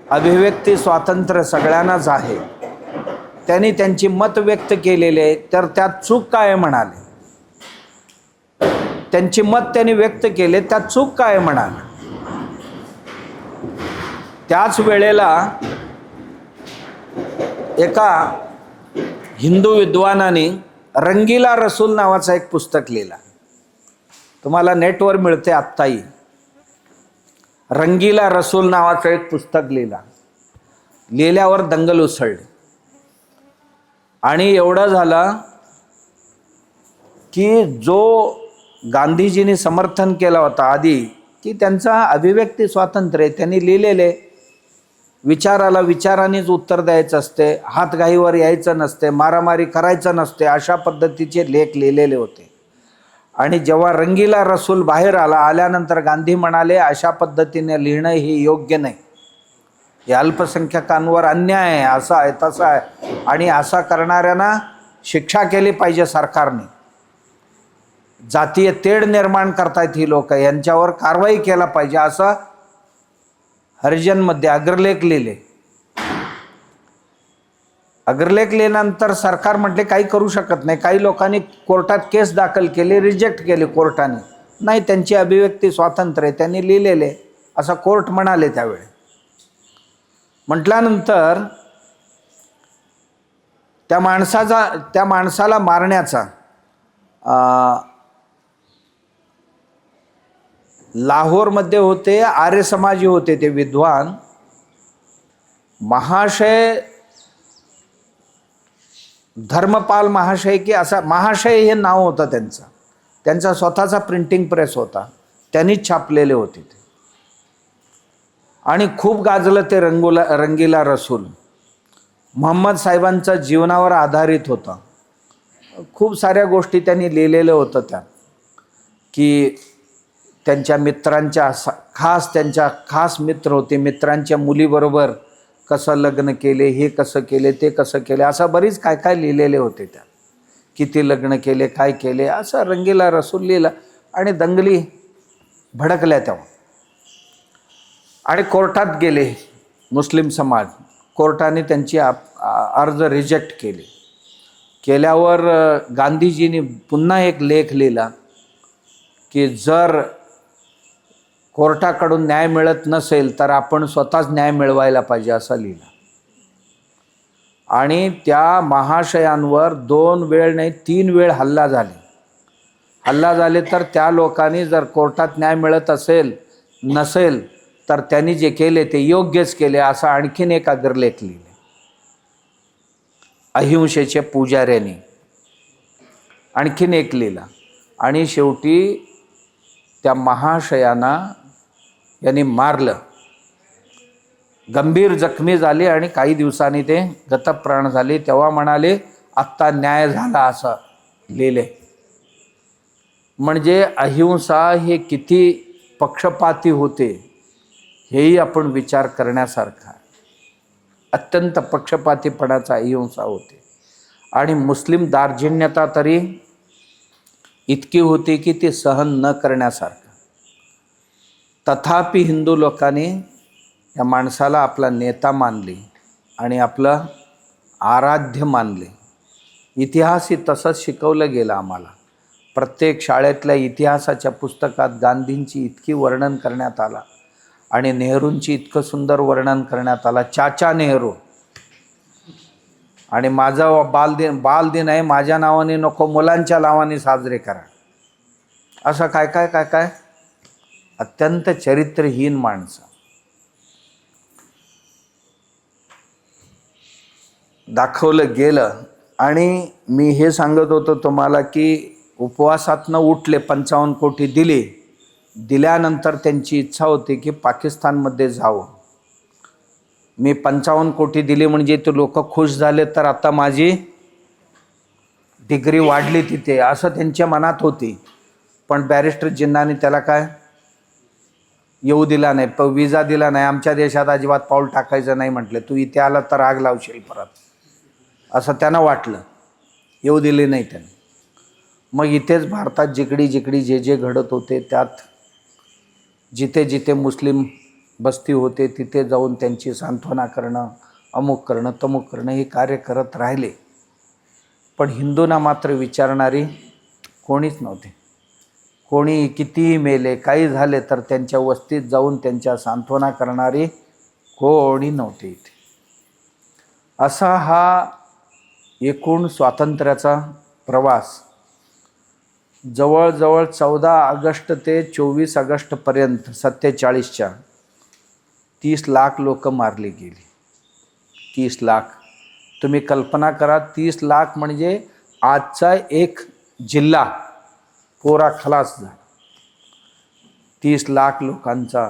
अभिव्यक्ती स्वातंत्र्य सगळ्यांनाच आहे. त्यांनी त्यांची मत व्यक्त केलेले आहे, तर त्यात चूक काय म्हणाले? त्यांची मत त्यांनी व्यक्त केले, त्यात चूक काय म्हणाले? त्याच वेळेला एका हिंदू विद्वानाने रंगीला रसूल नावाचा एक पुस्तक लिहिला. तुम्हाला नेटवर मिळते आत्ताही. रंगीला रसूल नावाचं एक पुस्तक लिहिल्यावर दंगल उसळली. आणि एवढं झालं की जो गांधीजींनी समर्थन केला होता आधी, की त्यांचा अभिव्यक्ती स्वातंत्र्य, त्यांनी लिहिलेले विचाराला विचारानेच उत्तर द्यायचं असते, हातघाईवर यायचं नसते, मारामारी करायचं नसते, अशा पद्धतीचे लेख लिहिलेले होते. आणि जेव्हा रंगीला रसूल बाहेर आल्यानंतर गांधी म्हणाले अशा पद्धतीने लिहिणं हे योग्य नाही, हे अल्पसंख्याकांवर अन्याय आहे, असं आहे तसं आहे, आणि असा करणाऱ्यांना शिक्षा केली पाहिजे सरकारने. जातीय तेढ निर्माण करतायत ही लोक, यांच्यावर कारवाई केला पाहिजे, असं हरिजनमध्ये अग्रलेख लिहिले. अग्रलेख लिहिल्यानंतर सरकार म्हटले काही करू शकत नाही. काही लोकांनी कोर्टात केस दाखल केली, रिजेक्ट केली कोर्टाने. नाही, त्यांची अभिव्यक्ती स्वातंत्र्य, त्यांनी लिहिलेले असं कोर्ट म्हणाले. त्यावेळी म्हटल्यानंतर त्या माणसाला मारण्याचा लाहोरमध्ये होते, आर्य समाजी होते ते विद्वान महाशय, धर्मपाल महाशय की असा महाशय हे नाव होतं त्यांचं. त्यांचा स्वतःचा प्रिंटिंग प्रेस होता, त्यांनीच छापलेले होते ते. आणि खूप गाजलं ते रंगीला रसूल. मोहम्मद साहेबांच्या जीवनावर आधारित होता. खूप साऱ्या गोष्टी त्यांनी लिहिलेल्या होतं त्यात, की त्यांच्या मित्रांच्या त्यांच्या खास मित्र होते, मित्रांच्या मुलीबरोबर कसं लग्न केले, हे कसं केले, ते कसं केले, असं बरीच काय काय लिहिलेले होते त्यात. किती लग्न केले, काय केले, असं रंगीला रसूल लिहिलं. आणि दंगली भडकल्या तेव्हा. आणि कोर्टात गेले मुस्लिम समाज. कोर्टाने त्यांची अर्ज रिजेक्ट केल्यावर गांधीजींनी पुन्हा एक लेख लिहिला की जर कोर्टाकडून न्याय मिळत नसेल तर आपण स्वतःच न्याय मिळवायला पाहिजे, असं लिहिलं. आणि त्या महाशयांवर 2 वेळ नाही 3 वेळ हल्ला झाले. तर त्या लोकांनी जर कोर्टात न्याय मिळत नसेल तर त्यांनी जे केले ते योग्यच केले, असं आणखीन एक अग्रलेख लिहिले अहिंसेच्या पुजाऱ्यांनी. आणखीन एक लिहिला. आणि शेवटी त्या महाशयांना यांनी मारलं, गंभीर जखमी झाले आणि काही दिवसांनी ते गतप्राण झाले. तेव्हा म्हणाले आत्ता न्याय झाला, असं लिहिले. म्हणजे अहिंसा हे किती पक्षपाती होते हेही आपण विचार करण्यासारखा. अत्यंत पक्षपातीपणाचा अहिंसा होते. आणि मुस्लिम दार्जिन्यता तरी इतकी होती की ती सहन न करण्यासारखं. तथापि हिंदू लोकांनी या माणसाला आपला नेता मानले आणि आपलं आराध्य मानले. इतिहासही तसंच शिकवलं गेलं आम्हाला. प्रत्येक शाळेतल्या इतिहासाच्या पुस्तकात गांधींची इतकी वर्णन करण्यात आला आणि नेहरूंची इतकं सुंदर वर्णन करण्यात आला. चाचा नेहरू. आणि माझा बालदिन आहे, माझ्या नावाने नको, मुलांच्या नावाने साजरे करा. असं काय काय काय काय अत्यंत चरित्रहीन माणसं. दाखवलं गेलं. आणि मी हे सांगत होतो तुम्हाला की उपवासातनं उठले, 55 कोटी दिल्यानंतर त्यांची इच्छा होती की पाकिस्तानमध्ये जावं. मी 55 कोटी दिले म्हणजे ते लोक खुश झाले, तर आता माझी डिग्री वाढली तिथे, असं त्यांच्या मनात होती. पण बॅरिस्टर जिन्नाने त्याला काय येऊ दिला नाही, विजा दिला नाही. आमच्या देशात अजिबात पाऊल टाकायचं नाही म्हटले. तू इथे आला तर आग लावशील परत, असं त्यांना वाटलं. येऊ दिले नाही त्यांनी. मग इथेच भारतात जिकडी जिकडी जे जे घडत होते त्यात जिथे जिथे मुस्लिम बस्ती होते तिथे जाऊन त्यांची सांत्वना करणं, अमुक करणं, तमुक करणं हे कार्य करत राहिले. पण हिंदूंना मात्र विचारणारी कोणीच नव्हते. कोणी कितीही मेले, काही झाले तर त्यांच्या वस्तीत जाऊन त्यांच्या सांत्वना करणारी कोणी नव्हते इथे. असा हा एकूण स्वातंत्र्याचा प्रवास जवळजवळ 14 ऑगस्ट ते 24 ऑगस्टपर्यंत 47च्या 30 लाख लोक मारली गेली. 30 लाख. तुम्ही कल्पना करा, 30 लाख म्हणजे आजचा एक जिल्हा पुरा खलास झाला. 30 लाख लोकांचा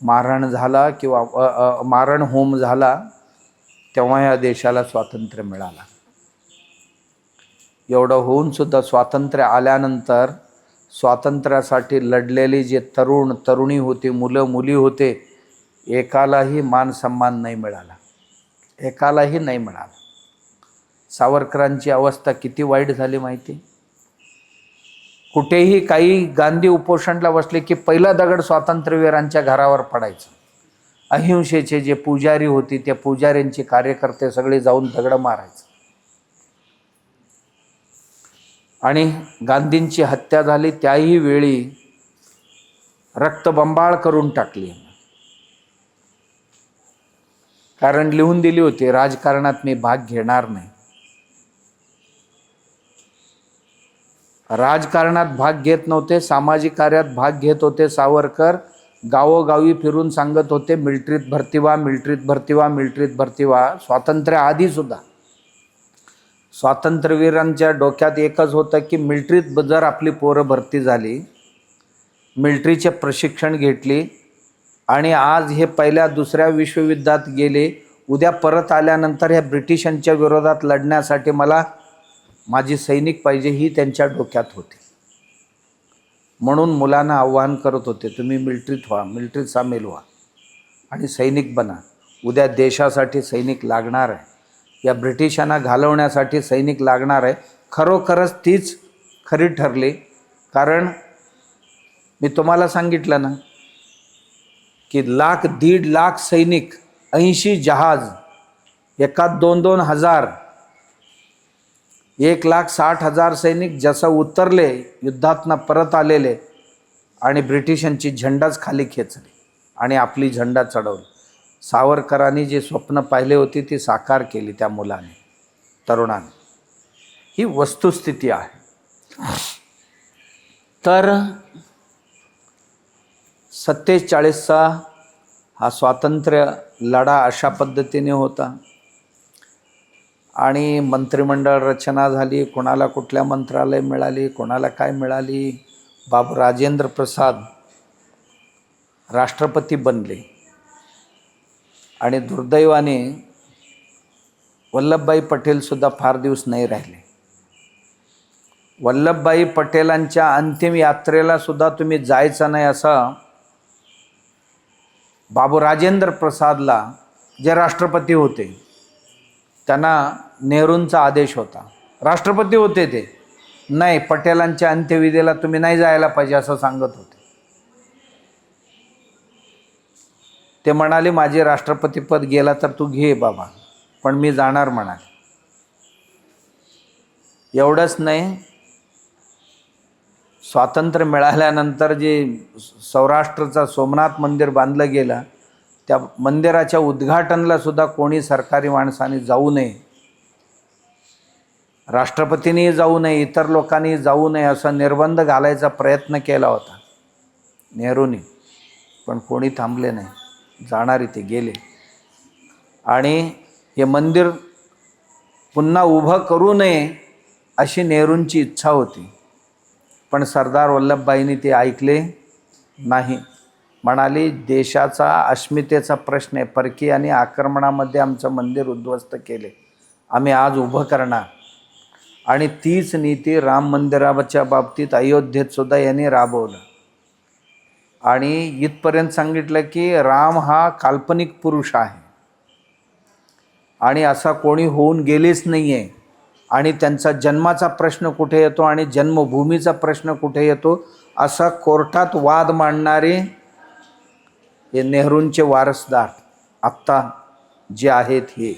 मारण झाला किंवा मारण होम झाला, तेव्हा या देशाला स्वातंत्र्य मिळालं. एवढं होऊन सुद्धा स्वातंत्र्य आल्यानंतर स्वातंत्र्यासाठी लढलेली जे तरुण तरुणी होते, मुलं मुली होते, एकालाही मान सन्मान नाही मिळाला. एकालाही नाही मिळाला. सावरकरांची अवस्था किती वाईट झाली माहिती. कुठेही काही गांधी उपोषणला बसले की पहिला दगड स्वातंत्र्यवीरांच्या घरावर पडायचं. अहिंसेचे जे पुजारी होते त्या पुजाऱ्यांचे कार्यकर्ते सगळे जाऊन दगड मारायचं. आणि गांधींची हत्या झाली त्याही वेळी रक्तबंबाळ करून टाकली. कारण लिहून दिली होती, राजकारणात मी भाग घेणार नाही. राजकारणात भाग घेत नव्हते, सामाजिक कार्यात भाग घेत होते. सावरकर गावोगावी फिरून सांगत होते, मिलिटरीत भरती व्हा, मिलिटरीत भरती व्हा, मिलिटरीत भरती व्हा. स्वातंत्र्य आधी सुद्धा स्वातंत्र्यवीरांच्या डोक्यात एकच होतं की मिलिटरीत जर आपली पोरं भरती झाली, मिलिटरीचे प्रशिक्षण घेतली आणि आज हे पहिल्या दुसऱ्या विश्वयुद्धात गेले, उद्या परत आल्यानंतर ह्या ब्रिटिशांच्या विरोधात लढण्यासाठी मला माझी सैनिक पाहिजे, ही त्यांच्या डोक्यात होती. म्हणून मुलांना आव्हान करत होते, तुम्ही मिलिटरीत व्हा, मिलिटरीत सामील व्हा आणि सैनिक बना. उद्या देशासाठी सैनिक लागणार आहे, या ब्रिटिशांना घालवण्यासाठी सैनिक लागणार आहे. खरोखरच तीच खरी ठरली. कारण मी तुम्हाला सांगितलं ना की 1,00,000-1.5 लाख सैनिक, 80 जहाज, एकात 2-2 हजार, 1,60,000 सैनिक जसं उतरले युद्धातनं परत आलेले आणि ब्रिटिशांची झेंडाच खाली खेचली आणि आपली झेंडा चढवली. सावरकरांनी जे स्वप्न पाहिले होते ती साकार केली त्या मुलाने, तरुणाने. ही वस्तुस्थिती आहे. तर 47चा हा स्वातंत्र्य लढा अशा पद्धतीने होता. आणि मंत्रिमंडळ रचना झाली, कोणाला कुठल्या मंत्रालय मिळाली, कोणाला काय मिळाली. बाबू राजेंद्र प्रसाद राष्ट्रपती बनले आणि दुर्दैवाने वल्लभभाई पटेलसुद्धा फार दिवस नाही राहिले. वल्लभभाई पटेलांच्या अंतिम यात्रेला सुद्धा तुम्ही जायचं नाही असं बाबू राजेंद्र प्रसादला, जे राष्ट्रपती होते, त्यांना नेहरूंचा आदेश होता. राष्ट्रपती होते ते, नाही पटेलांच्या अंत्यविधीला तुम्ही नाही जायला पाहिजे असं सांगत होते. ते म्हणाले माझे राष्ट्रपतीपद गेला तर तू घे बाबा, पण मी जाणार म्हणाले. एवढंच नाही, स्वातंत्र्य मिळाल्यानंतर जे सौराष्ट्रचं सोमनाथ मंदिर बांधलं गेलं, त्या मंदिराच्या उद्घाटनला सुद्धा कोणी सरकारी माणसाने जाऊ नये, राष्ट्रपतींनी जाऊ नये, इतर लोकांनी जाऊ नये असा निर्बंध घालायचा प्रयत्न केला होता नेहरूंनी, पण कोणी थांबले नाही. जाणारे ते गेले. आणि हे मंदिर पुन्हा उभं करू नये अशी नेहरूंची इच्छा होती, पण सरदार वल्लभभाईंनी ते ऐकले नाही. म्हणाले देशाचा अस्मितेचा प्रश्न आहे, परकीय आणि आक्रमणामध्ये आमचं मंदिर उद्ध्वस्त केले, आम्ही आज उभं करणार. आणि तीच नीती राम मंदिराच्या बाबतीत अयोध्येत सुद्धा यांनी राबवलं. आणि इथपर्यंत सांगितलं की राम हा काल्पनिक पुरुष आहे आणि असा कोणी होऊन गेलेच नाही आहे. आणि त्यांचा जन्माचा प्रश्न कुठे येतो आणि जन्मभूमीचा प्रश्न कुठे येतो असा कोर्टात वाद मांडणारे हे नेहरूंचे वारसदार आत्ता जे आहेत हे.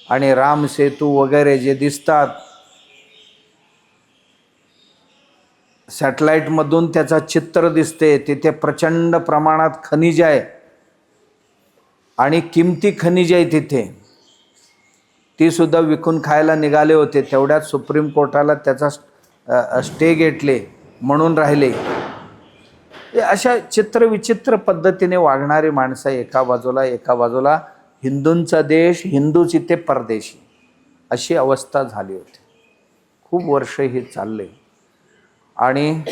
आणि राम सेतू वगैरे जे दिसतात सॅटेलाईटमधून त्याचा चित्र दिसते, तिथे प्रचंड प्रमाणात खनिज आहे आणि किमती खनिज आहे तिथे, ती सुद्धा विकून खायला निघाले होते. तेवढ्यात सुप्रीम कोर्टाला त्याचा स्टे घेतले म्हणून राहिले. अशा चित्रविचित्र पद्धतीने वागणारी माणसं एका बाजूला हिंदूंचा देश, हिंदूच इथे परदेशी, अशी अवस्था झाली होती. खूप वर्ष हे चालले. आणि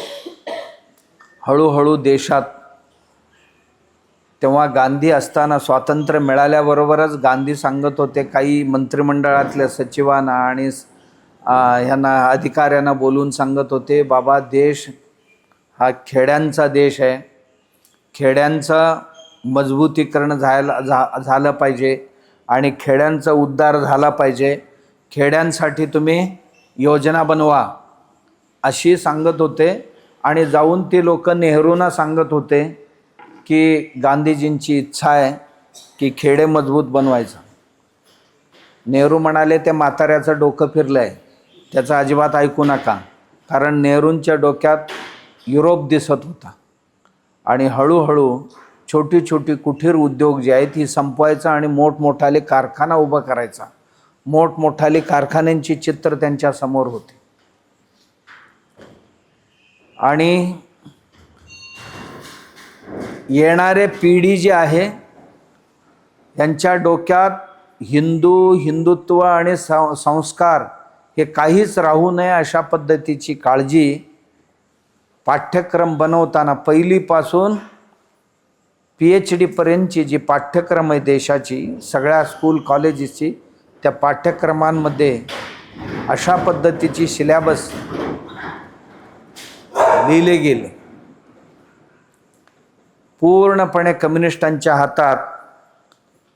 हळूहळू देशात तेव्हा गांधी असताना स्वातंत्र्य मिळाल्याबरोबरच गांधी सांगत होते, काही मंत्रिमंडळातल्या सचिवांना आणि ह्यांना अधिकाऱ्यांना बोलून सांगत होते, बाबा देश हा खेड्यांचा देश आहे, खेड्यांचं मजबूतीकरण झालं पाहिजे आणि खेड्यांचा उद्धार झाला पाहिजे, खेड्यांसाठी तुम्ही योजना बनवा अशी सांगत होते. आणि जाऊन ते लोक नेहरूंना सांगत होते की गांधीजींची इच्छा आहे की खेडे मजबूत बनवायचं. नेहरू म्हणाले त्या म्हाताऱ्याचं डोकं फिरलं आहे, त्याचं अजिबात ऐकू नका, कारण नेहरूंच्या डोक्यात युरोप दिसत होता. आणि हळूहळू छोटी छोटी कुटीर उद्योग जे आहेत ही संपवायचा आणि मोठमोठाले कारखाना उभा करायचा. मोठमोठाले कारखान्यांची चित्र त्यांच्यासमोर होते. आणि येणारे पिढी जी आहे यांच्या डोक्यात हिंदुत्व आणि संस्कार हे काहीच राहू नये अशा पद्धतीची काळजी पाठ्यक्रम बनवताना पहिलीपासून PhD पर्यंतची जी पाठ्यक्रम आहे देशाची सगळ्या स्कूल कॉलेजेसची, त्या पाठ्यक्रमांमध्ये अशा पद्धतीची सिलेबस लिहिले गेले. पूर्णपणे कम्युनिस्टांच्या हातात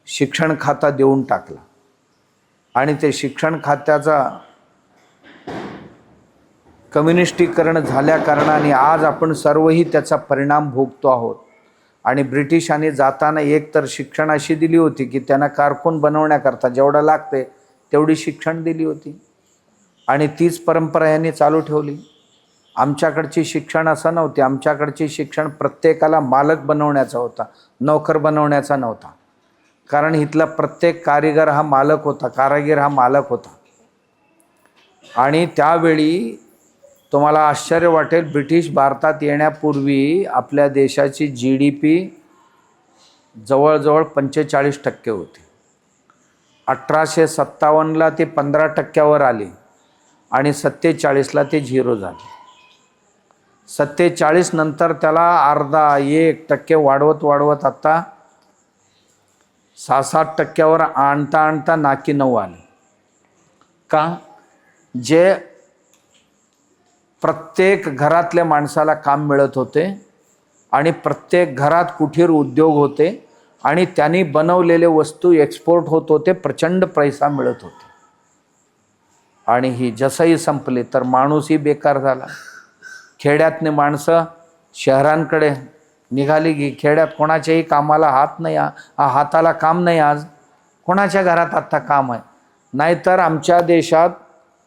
शिक्षण खाता देऊन टाकला. आणि ते शिक्षण खात्याचा कम्युनिस्टीकरण झाल्या कारणाने आज आपण सर्वही त्याचा परिणाम भोगतो आहोत. आणि ब्रिटिशांनी जाताना एक तर शिक्षण अशी दिली होती की त्यांना कारकून बनवण्याकरता जेवढं लागते तेवढी शिक्षण दिली होती आणि तीच परंपरा यांनी चालू ठेवली. आमच्याकडची शिक्षण असं नव्हते. आमच्याकडचे शिक्षण प्रत्येकाला मालक बनवण्याचा होता, नोकर बनवण्याचा नव्हता. कारण इथला प्रत्येक कारीगर हा मालक होता, कारागीर हा मालक होता. आणि त्यावेळी तुम्हाला आश्चर्य वाटेल, ब्रिटिश भारतात येण्यापूर्वी आपल्या देशाची GDP जवळजवळ 45% होती. 1857ला ते 15%वर आले आणि 47ला ते 0 झाले. 47 नंतर त्याला अर्धा 1% वाढवत आता 6-7%वर आणता नाकी 9 आले. का? जे प्रत्येक घरातल्या माणसाला काम मिळत होते आणि प्रत्येक घरात कुटीर उद्योग होते आणि त्यांनी बनवलेले वस्तू एक्सपोर्ट होत होते, प्रचंड पैसा मिळत होते. आणि ही जसंही संपली तर माणूसही बेकार झाला. खेड्यातली माणसं शहरांकडे निघाली की खेड्यात कोणाच्याही कामाला हात नाही, हाताला काम नाही. आज कोणाच्या घरात आता काम आहे? नाहीतर आमच्या देशात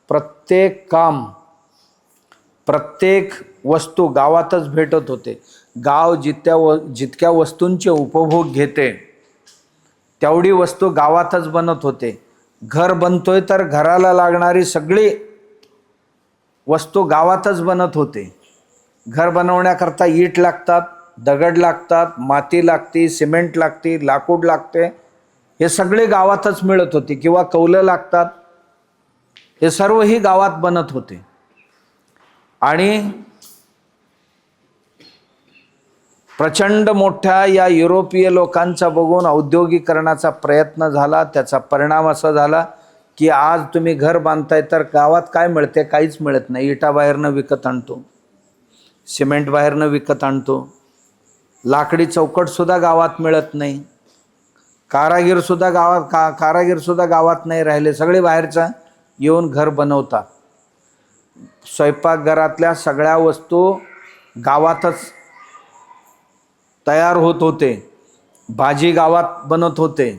प्रत्येक काम, प्रत्येक वस्तू गावातच भेटत होते. गाव जितक्या वस्तूंचे उपभोग घेते तेवढी वस्तू गावातच बनत होते. घर बनतोय तर घराला लागणारी सगळी वस्तू गावातच बनत होते. घर बनवण्याकरता ईट लागतात, दगड लागतात, माती लागते, सिमेंट लागते, लाकूड लागते. हे सगळे गावातच मिळत होते किंवा कौलं लागतात. हे सर्वही गावात बनत होते. आणि प्रचंड मोठ्या या युरोपीय लोकांचा बघून औद्योगिकरणाचा प्रयत्न झाला. त्याचा परिणाम असा झाला की आज तुम्ही घर बांधताय तर गावात काय मिळते? काहीच मिळत नाही. इटा बाहेरनं विकत आणतो, सिमेंट बाहेरनं विकत आणतो, लाकडी चौकटसुद्धा गावात मिळत नाही, कारागीरसुद्धा गावात नाही राहिले. सगळे बाहेरचा येऊन घर बनवतात. स्वयंपाकघरातल्या सगळ्या वस्तू गावातच तयार होत होते. भाजी गावात बनत होते,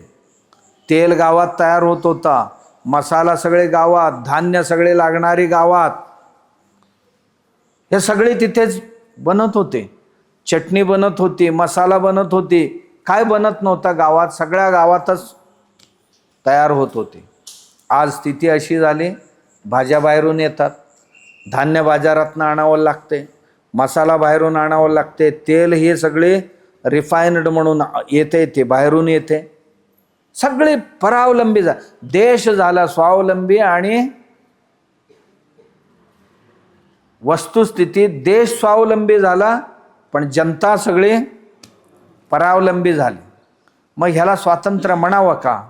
तेल गावात तयार होत होता, मसाला सगळे गावात, धान्य सगळे लागणारी गावात, हे सगळे तिथेच बनत होते. चटणी बनत होती, मसाला बनत होती. काय बनत नव्हता गावात? सगळ्या गावातच तयार होत होते. आज स्थिती अशी झाली, भाज्या बाहेरून येतात, धान्य बाजारातनं आणावं लागते, मसाला बाहेरून आणावं लागते, तेल हे सगळे रिफाईन्ड म्हणून येते, ते बाहेरून येते. सगळे परावलंबी देश झाला स्वावलंबी. आणि वस्तुस्थितीत देश स्वावलंबी झाला पण जनता सगळी परावलंबी झाली. मग ह्याला स्वातंत्र्य म्हणावं का?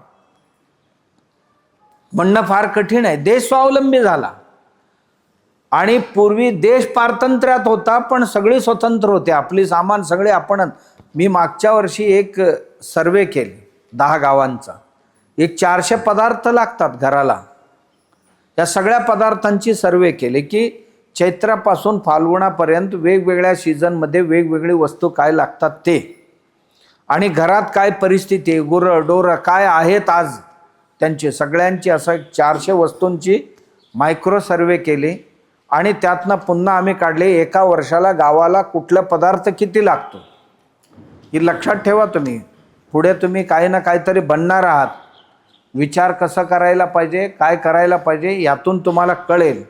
म्हणणं फार कठीण आहे. देश स्वावलंबी झाला आणि पूर्वी देश पारतंत्र्यात होता पण सगळे स्वतंत्र होते. आपली सामान सगळे आपण. मी मागच्या वर्षी एक सर्वे केले 10 गावांचा. एक 400 पदार्थ लागतात घराला. या सगळ्या पदार्थांची सर्वे केले की चैत्रापासून फाल्गुणापर्यंत वेगवेगळ्या सीझनमध्ये वेगवेगळी वस्तू काय लागतात ते, आणि घरात काय परिस्थिती, गुरं डोरं काय आहेत आज त्यांचे, सगळ्यांची असं 400 वस्तूंची मायक्रो सर्वे केली. आणि त्यातनं पुन्हा आम्ही काढले एका वर्षाला गावाला कुठला पदार्थ किती लागतो. ही लक्षात ठेवा. तुम्ही पुढे तुम्ही काही ना काहीतरी बनणार आहात. विचार कसा करायला पाहिजे, काय करायला पाहिजे यातून तुम्हाला कळेल.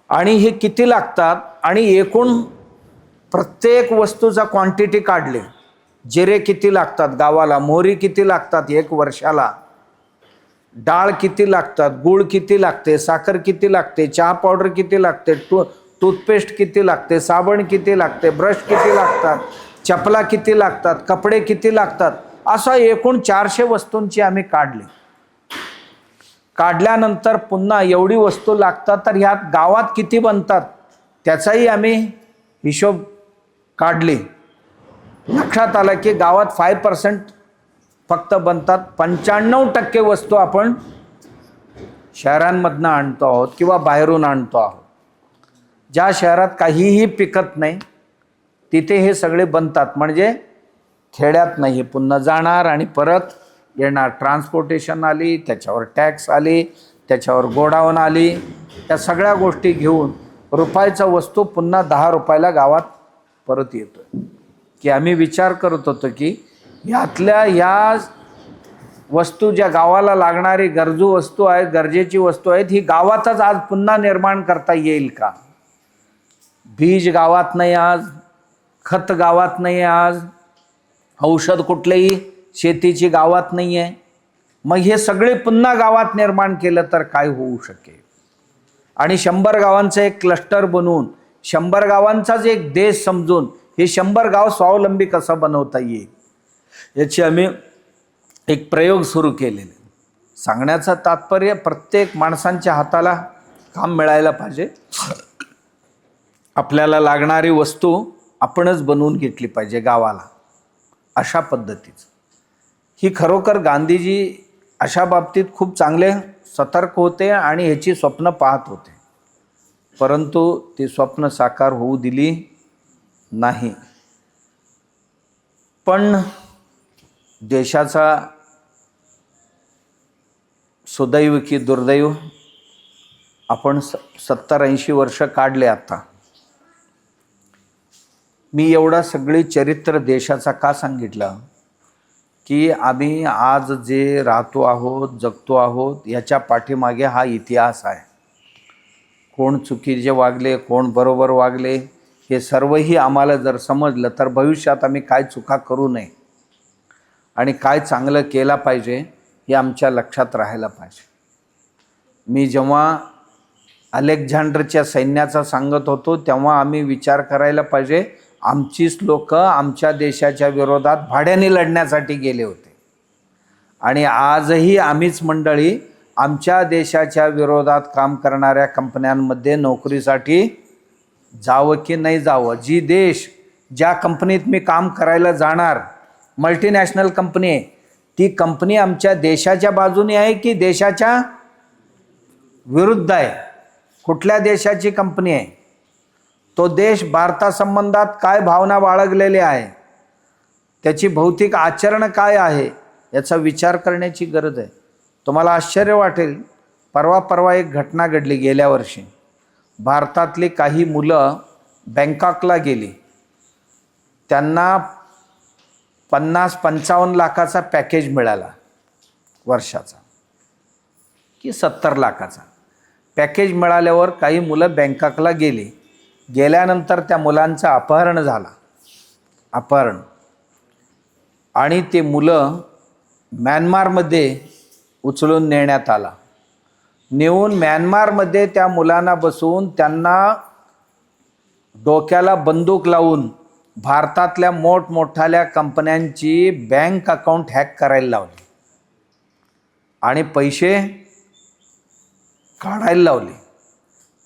आणि हे किती लागतात आणि एकूण प्रत्येक वस्तूचा क्वांटिटी काढले. जिरे किती लागतात गावाला, मोहरी किती लागतात एक वर्षाला, डाळ किती लागतात, गूळ किती लागते, साखर किती लागते, चहा पावडर किती लागते, टूथपेस्ट किती लागते, साबण किती लागते, ब्रश किती लागतात, चपला किती लागतात, कपडे किती लागतात, असं एकूण 400 वस्तूंची आम्ही काढले. काढल्यानंतर पुन्हा एवढी वस्तू लागतात तर ह्यात गावात किती बनतात त्याचाही आम्ही हिशोब काढले. लक्षात आलं की गावात 5% फक्त बनतात. 95% वस्तू आपण शहरांमधनं आणतो आहोत किंवा बाहेरून आणतो आहोत. ज्या शहरात काहीही पिकत नाही तिथे हे सगळे बनतात. म्हणजे खेड्यात नाही, पुन्हा जाणार आणि परत येणार. ट्रान्सपोर्टेशन आली, त्याच्यावर टॅक्स आली, त्याच्यावर गोडाऊन आली. त्या सगळ्या गोष्टी घेऊन रुपयाचा वस्तू पुन्हा 10 रुपयाला गावात परत येतो. की आम्ही विचार करत होतो की यातल्या ह्या वस्तू ज्या गावाला लागणारी गरजू वस्तू आहेत, गरजेची वस्तू आहेत, ही गावातच आज पुन्हा निर्माण करता येईल का? बीज गावात नाही आज, खत गावात नाही आज, औषध कुठलेही शेतीची गावात नाही आहे. मग हे सगळे पुन्हा गावात निर्माण केलं तर काय होऊ शकेल? आणि 100 गावांचं एक क्लस्टर बनवून 100 गावांचाच एक देश समजून हे 100 गाव स्वावलंबी कसं बनवता येईल याची आम्ही एक प्रयोग सुरू केलेले. सांगण्याचं तात्पर्य प्रत्येक माणसांच्या हाताला काम मिळायला पाहिजे, आपल्याला लागणारी वस्तू आपणच बनवून घेतली पाहिजे गावाला, अशा पद्धतीचं. ही खरोखर गांधीजी अशा बाबतीत खूप चांगले सतर्क होते आणि ह्याची स्वप्न पाहत होते, परंतु ती स्वप्न साकार होऊ दिली नाही. पण देशाचा सुदैव की दुर्दैव, आपण 70-80 वर्ष काढले आता. मी एवढा सगळी चरित्र देशाचा का सांगितलं की आम्ही आज जे राहतो आहोत, जगतो आहोत, याच्या पाठीमागे हा इतिहास आहे. कोण चुकीचे वागले, कोण बरोबर वागले, हे सर्वही आम्हाला जर समजलं तर भविष्यात आम्ही काय चुका करू नये आणि काय चांगलं केलं पाहिजे हे आमच्या लक्षात राहायला पाहिजे. मी जेव्हा अलेक्झांडरच्या सैन्याचा सांगत होतो तेव्हा आम्ही विचार करायला पाहिजे, आमचीच लोक आमच्या देशाच्या विरोधात भाड्याने लढण्यासाठी गेले होते आणि आजही आम्हीच मंडळी आमच्या देशाच्या विरोधात काम करणाऱ्या कंपन्यांमध्ये नोकरीसाठी जावं की नाही जावं. जी देश, ज्या कंपनीत मी काम करायला जाणार, मल्टीनॅशनल कंपनी आहे, ती कंपनी आमच्या देशाच्या बाजूने आहे की देशाच्या विरुद्ध आहे? कुठल्या देशाची कंपनी आहे? तो देश भारतासंबंधात काय भावना बाळगलेली आहे, त्याची भौतिक आचरण काय आहे, याचा विचार करण्याची गरज आहे. तुम्हाला आश्चर्य वाटेल, परवा एक घटना घडली गेल्या वर्षी. भारतातली काही मुलं बँकॉकला गेली, त्यांना 50-55 लाखाचा पॅकेज मिळाला वर्षाचा की 70 लाखाचा पॅकेज मिळाल्यावर काही मुलं बँकॉकला गेली. गेल्यानंतर त्या मुलांचं अपहरण झालं आणि ते मुलं म्यानमारमध्ये उचलून नेण्यात आला. नेऊन म्यानमारमध्ये त्या मुलांना बसवून त्यांना डोक्याला बंदूक लावून भारतातल्या मोठमोठ्याल्या कंपन्यांची बँक अकाउंट हॅक करायला लावली आणि पैसे काढायला लावले.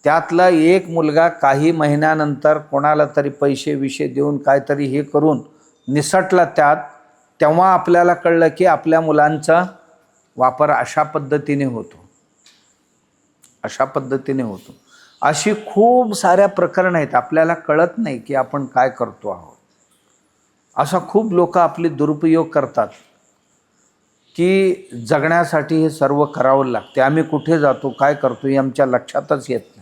त्यातला एक मुलगा काही महिन्यानंतर कोणाला तरी पैसे देऊन काहीतरी हे करून निसटला त्यात. तेव्हा आपल्याला कळलं की आपल्या मुलांचा वापर अशा पद्धतीने होतो. अशी खूप साऱ्या प्रकरणं आहेत, आपल्याला कळत नाही की आपण काय करतो आहोत. असा खूप लोक आपले दुरुपयोग करतात की जगण्यासाठी हे सर्व करावं लागते. आम्ही कुठे जातो, काय करतो हे आमच्या लक्षातच येत नाही.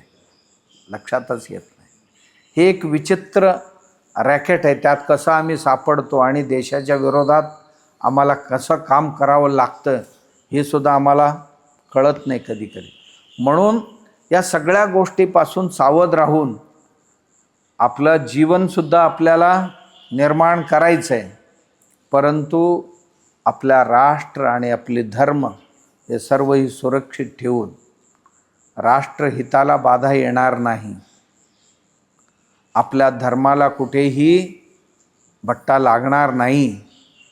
हे एक विचित्र रॅकेट आहे. त्यात कसं आम्ही सापडतो आणि देशाच्या विरोधात आम्हाला कसं काम करावं लागतं हे सुद्धा आम्हाला कळत नाही कधी. म्हणून या सगळ्या गोष्टीपासून सावध राहून आपलं जीवनसुद्धा आपल्याला निर्माण करायचं आहे, परंतु आपल्या राष्ट्र आणि आपले धर्म हे सर्वही सुरक्षित ठेवून राष्ट्रहिताला बाधा येणार नाही, आपल्या धर्माला कुठेही भट्टा लागणार नाही,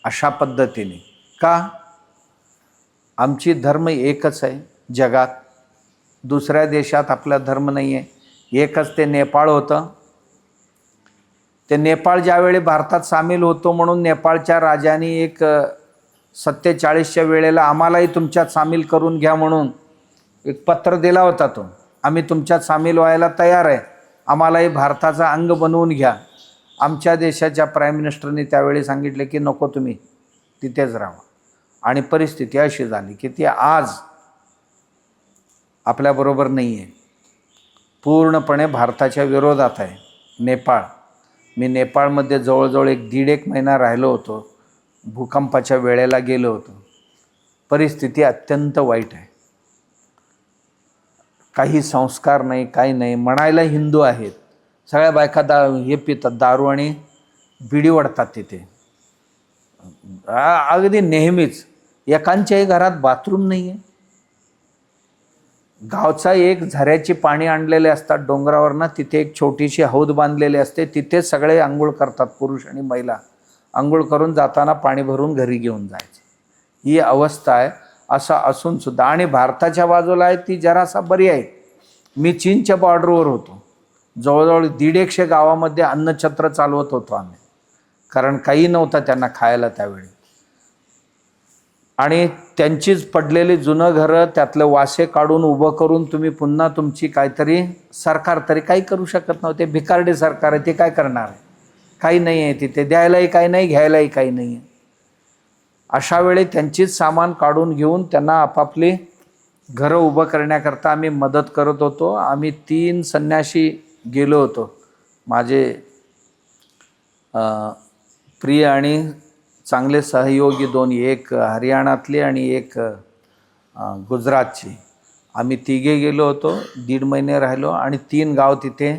अशा पद्धतीने. का? आमची धर्म एकच आहे जगात, दुसऱ्या देशात आपला धर्म नाही आहे. एकच ते नेपाळ होतं. ते नेपाळ ज्यावेळी भारतात सामील होतो म्हणून नेपाळच्या राजाने एक 47च्या वेळेला आम्हालाही तुमच्यात सामील करून घ्या म्हणून एक पत्र दिला होता. तो आम्ही तुमच्यात सामील व्हायला तयार आहे, आम्हालाही भारताचा अंग बनवून घ्या. आमच्या देशाच्या प्राईम मिनिस्टरने त्यावेळी सांगितले की नको, तुम्ही तिथेच राहा. आणि परिस्थिती अशी झाली की ती आज आपल्याबरोबर नाही आहे, पूर्णपणे भारताच्या विरोधात आहे. नेपाळ, मी नेपाळमध्ये जवळजवळ 1.5 महिना राहिलो होतो. भूकंपाच्या वेळेला गेलो होतो. परिस्थिती अत्यंत वाईट आहे. काही संस्कार नाही, काही नाही. म्हणायला हिंदू आहेत, सगळ्या बायका हे पितात, दारू आणि बिडी ओढतात तिथे अगदी नेहमीच. एकांच्याही घरात बाथरूम नाही आहे. गावचा एक झऱ्याची पाणी आणलेले असतात डोंगरावरनं, तिथे एक छोटीशी हौद बांधलेली असते, तिथे सगळे आंघोळ करतात, पुरुष आणि महिला. आंघोळ करून जाताना पाणी भरून घरी घेऊन जायचं, ही अवस्था आहे. असं असून सुद्धा, आणि भारताच्या बाजूला आहे ती जरासा बरी आहे, मी चीनच्या बॉर्डरवर होतो, जवळजवळ 150 गावामध्ये अन्नछत्र चालवत होतो आम्ही, कारण काही नव्हतं त्यांना खायला त्यावेळी. आणि त्यांचीच पडलेली जुनं घरं त्यातले वासे काढून उभं करून तुम्ही पुन्हा तुमची काहीतरी सरकार तरी काही करू शकत नव्हते. भिकारडे सरकार आहे, ते काय करणार आहे? काही नाही आहे तिथे, द्यायलाही काही नाही, घ्यायलाही काही नाही आहे. अशा वेळी त्यांचीच सामान काढून घेऊन त्यांना आपापली घरं उभं करण्याकरता आम्ही मदत करत होतो. आम्ही 3 संन्यासी गेलो होतो, माझे प्रिय आणि चांगले सहयोगी 2, एक हरियाणातले आणि एक गुजरातची. आम्ही 3घे गेलो होतो, 1.5 महिने राहिलो आणि 3 गाव तिथे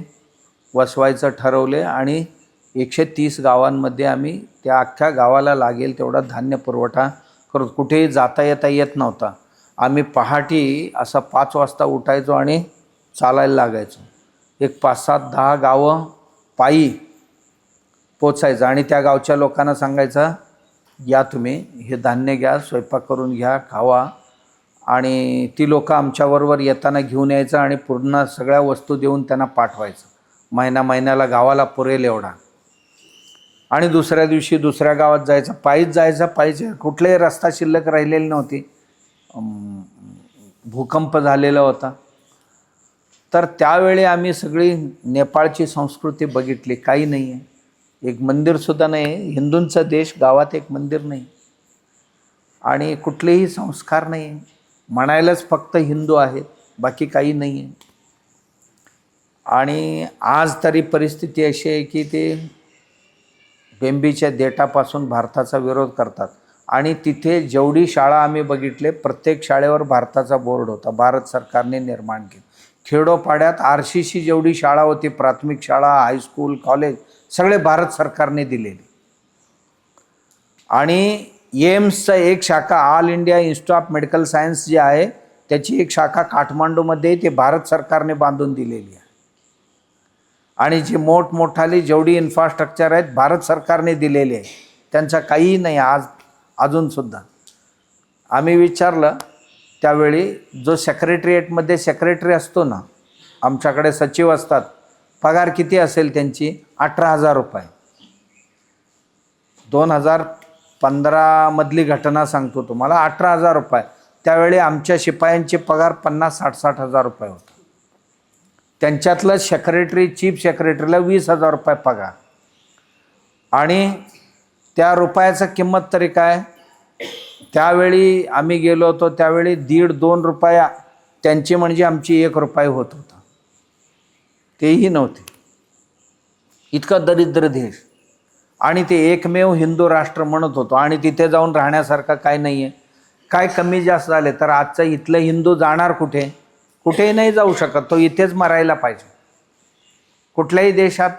वसवायचं ठरवले आणि 130 गावांमध्ये आम्ही त्या अख्ख्या गावाला लागेल तेवढा धान्य पुरवठा करत. कुठेही जाता येत नव्हता. आम्ही पहाटे असं 5 वाजता उठायचो आणि चालायला लागायचो. एक 5-7-10 गावं पायी पोचायचं आणि त्या गावच्या लोकांना सांगायचं, या तुम्ही हे धान्य घ्या, स्वयंपाक करून घ्या, खावा. आणि ती लोकं आमच्याबरोबर येताना घेऊन यायचं आणि पूर्ण सगळ्या वस्तू देऊन त्यांना पाठवायचं. महिन्याला गावाला पुरेल एवढा. आणि दुसऱ्या दिवशी दुसऱ्या गावात जायचं, पायीच जायचं. कुठलाही रस्ता शिल्लक राहिलेली नव्हती. भूकंप झालेला होता. तर त्यावेळी आम्ही सगळी नेपाळची संस्कृती बघितली. काही नाही आहे, एक मंदिरसुद्धा नाही आहे. हिंदूंचा देश, गावात एक मंदिर नाही आणि कुठलेही संस्कार नाही आहे. म्हणायलाच फक्त हिंदू आहेत, बाकी काही नाही आहे. आणि आज तरी परिस्थिती अशी आहे की ते बेंबीच्या देठापासून भारताचा विरोध करतात. आणि तिथे जेवढी शाळा आम्ही बघितले, प्रत्येक शाळेवर भारताचा बोर्ड होता, भारत सरकारने निर्माण केलं. खेडोपाड्यात RCC जेवढी शाळा होती, प्राथमिक शाळा, हायस्कूल, कॉलेज, सगळे भारत सरकारने दिलेले. आणि एम्सचं एक शाखा, all India institute of medical science जे आहे, त्याची एक शाखा काठमांडूमध्ये ते भारत सरकारने बांधून दिलेली आहे. आणि जी मोठमोठाली जेवढी इन्फ्रास्ट्रक्चर आहेत, भारत सरकारने दिलेली आहे. त्यांचा काहीही नाही अजूनसुद्धा. आम्ही विचारलं त्यावेळी, जो सेक्रेटरिएटमध्ये सेक्रेटरी असतो ना, आमच्याकडे सचिव असतात, पगार किती असेल त्यांची? 18,000 रुपये. 2015 मधली घटना सांगतो तुम्हाला. 18,000 रुपये. त्यावेळी आमच्या शिपायांचे पगार 50-60 हजार रुपये होता. त्यांच्यातलं सेक्रेटरी, चीफ सेक्रेटरीला 20,000 रुपये पगार. आणि त्या रुपयाचं किंमत तरी काय? त्यावेळी आम्ही गेलो होतो त्यावेळी 1.5-2 रुपये त्यांची म्हणजे आमची 1 रुपये होत होता, तेही नव्हते. इतका दरिद्र देश. आणि ते एकमेव हिंदू राष्ट्र म्हणत होतो. आणि तिथे जाऊन राहण्यासारखं काय नाही आहे. काय कमी जास्त झाले तर आजचा इथलं हिंदू जाणार कुठे? कुठेही नाही जाऊ शकत. तो इथेच मरायला पाहिजे. कुठल्याही देशात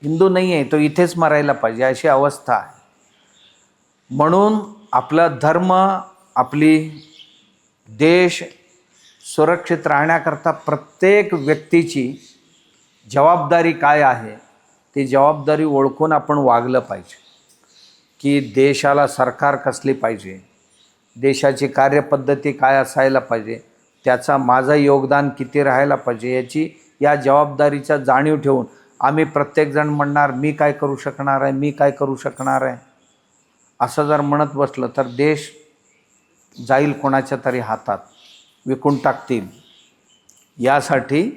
हिंदू नाही आहे, तो इथेच मरायला पाहिजे, अशी अवस्था आहे. म्हणून आपला धर्म, आपली देश सुरक्षित राहण्याकरता प्रत्येक व्यक्तीची जबाबदारी काय आहे, ती जबाबदारी ओळखून आपण वागलं पाहिजे. की देशाला सरकार कसली पाहिजे, देशाची कार्यपद्धती काय असायला पाहिजे, त्याचा माझं योगदान किती राहायला पाहिजे, या जबाबदारीचा जाणीव ठेवून आम्ही प्रत्येकजण म्हणणार मी काय करू शकणार आहे, मी काय करू शकणार आहे, असं जर म्हणत बसलं तर देश जाईल कोणाच्या तरी हातात, विकून टाकतील. यासाठी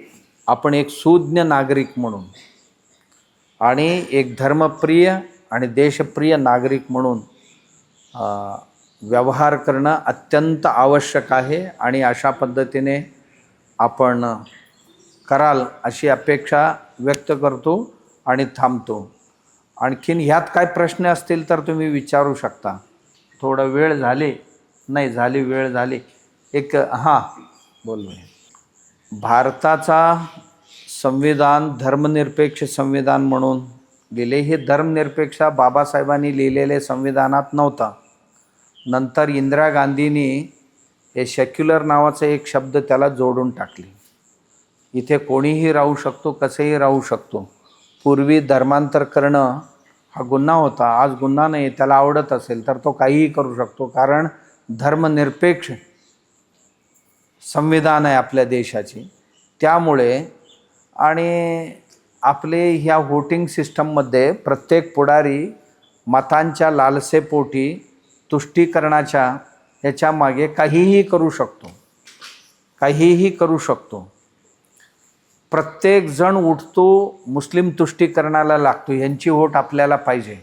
आपण एक सुज्ञ नागरिक म्हणून आणि एक धर्मप्रिय आणि देशप्रिय नागरिक म्हणून व्यवहार करणं अत्यंत आवश्यक आहे. आणि अशा पद्धतीने आपण कराल अशी अपेक्षा व्यक्त करतो आणि थांबतो. आणखीन ह्यात काय प्रश्न असतील तर तुम्ही विचारू शकता. थोडा वेळ झाले नाही झाली, वेळ झाली. एक बोललो. भारताचा संविधान धर्मनिरपेक्ष संविधान म्हणून लिहिले. हे धर्मनिरपेक्ष बाबासाहेबांनी लिहिलेले संविधानात नव्हता. नंतर इंदिरा गांधींनी हे सेक्युलर नावाचा एक शब्द त्याला जोडून टाकले. इथे कोणीही राहू शकतो, कसेही राहू शकतो. पूर्वी धर्मांतर करणं हा गुन्हा होता, आज गुन्हा नाही. त्याला आवडत असेल तर तो काहीही करू शकतो, कारण धर्मनिरपेक्ष संविधान आहे आपल्या देशाची. त्यामुळे आणि आपले ह्या व्होटिंग सिस्टममध्ये प्रत्येक पुढारी मतांच्या लालसेपोटी तुष्टीकरणाच्या ह्याच्या मागे काहीही करू शकतो, काहीही करू शकतो. प्रत्येक जण उठतो, मुस्लिम तुष्टीकरणाला लागतो, यांची वोट आपल्याला पाहिजे.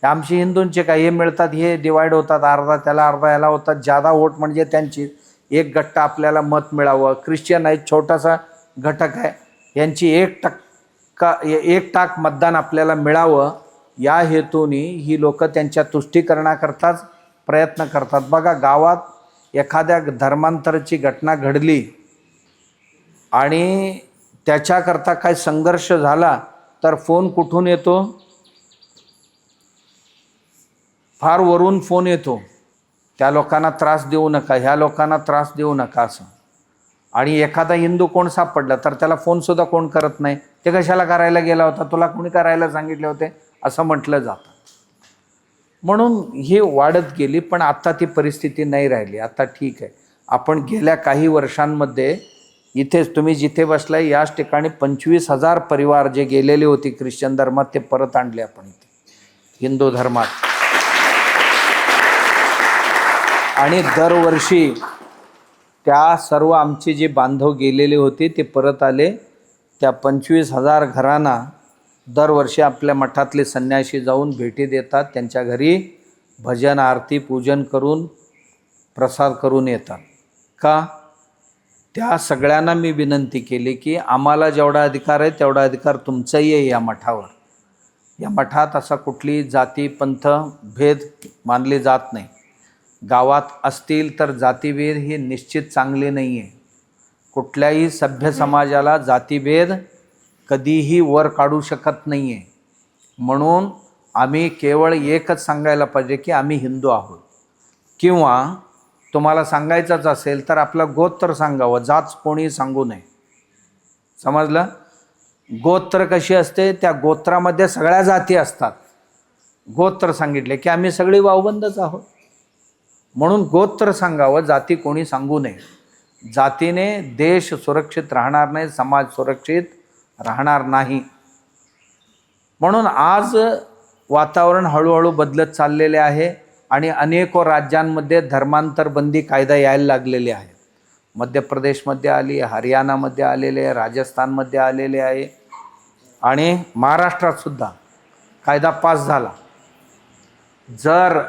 आमची हिंदूंचे काही मिळतात, हे डिवाईड होतात, अर्धा त्याला अर्धा याला होतात. जादा वोट म्हणजे त्यांची एक गट्टा आपल्याला मत मिळावं. ख्रिश्चन आहे, छोटासा घटक आहे, यांची 1% मतदान आपल्याला मिळावं, या हेतूने ही लोक त्यांच्या तुष्टीकरणाकरताच प्रयत्न करतात. बघा, गावात एखाद्या धर्मांतराची घटना घडली आणि त्याच्याकरता काही संघर्ष झाला तर फोन कुठून येतो? फार वरून फोन येतो, त्या लोकांना त्रास देऊ नका, ह्या लोकांना त्रास देऊ नका असं. आणि एखादा हिंदू कोण सापडला तर त्याला फोनसुद्धा कोण करत नाही. ते कशाला करायला गेला होता, तुला कोणी करायला सांगितले होते, असं म्हटलं जातं. म्हणून ही वाढत गेली. पण आता ती परिस्थिती नाही राहिली. आता ठीक आहे. आपण गेल्या काही वर्षांमध्ये इथेच तुम्ही जिथे बसलाय याच ठिकाणी 25,000 परिवार जे गेलेले होते ख्रिश्चन धर्मात, ते परत आणले आपण इथे हिंदू धर्मात. आणि दरवर्षी त्या सर्व आमचे जे बांधव गेलेले होते ते परत आले. त्या 25,000 घरांना दरवर्षी आपल्या मठातले संन्यासी जाऊन भेटी देतात, त्यांच्या घरी भजन आरती पूजन करून प्रसाद करून येतात. का? त्या सगळ्यांना मी विनंती केली की आम्हाला जेवढा अधिकार आहे तेवढा अधिकार तुमचाही आहे या मठावर. या मठात असा कुठली जाती पंथ भेद मानले जात नाही. गावात असतील तर जातीभेद ही निश्चित चांगले नाही आहे. कुठल्याही सभ्य समाजाला जातीभेद कधीही वर काढू शकत नाही आहे. म्हणून आम्ही केवळ एकच सांगायला पाहिजे की आम्ही हिंदू आहोत. किंवा तुम्हाला सांगायचंच असेल तर आपला गोत्र सांगावं, जात कोणी सांगू नये. समजलं? गोत्र कशी असते, त्या गोत्रामध्ये सगळ्या जाती असतात. गोत्र सांगितले की आम्ही सगळी भाऊबंदच आहोत. म्हणून गोत्र सांगावं, जाती कोणी सांगू नये. जातीने देश सुरक्षित राहणार नाही, समाज सुरक्षित राहणार नाही. म्हणून आज वातावरण हळूहळू बदलत चाललेले आहे आणि अनेको राज्यांमध्ये धर्मांतर बंदी कायदा यायला लागलेले आहे. मध्य प्रदेशमध्ये आली, हरियाणामध्ये आलेले आहे, राजस्थानमध्ये आलेले आहे आणि महाराष्ट्रात सुद्धा कायदा पास झाला. जर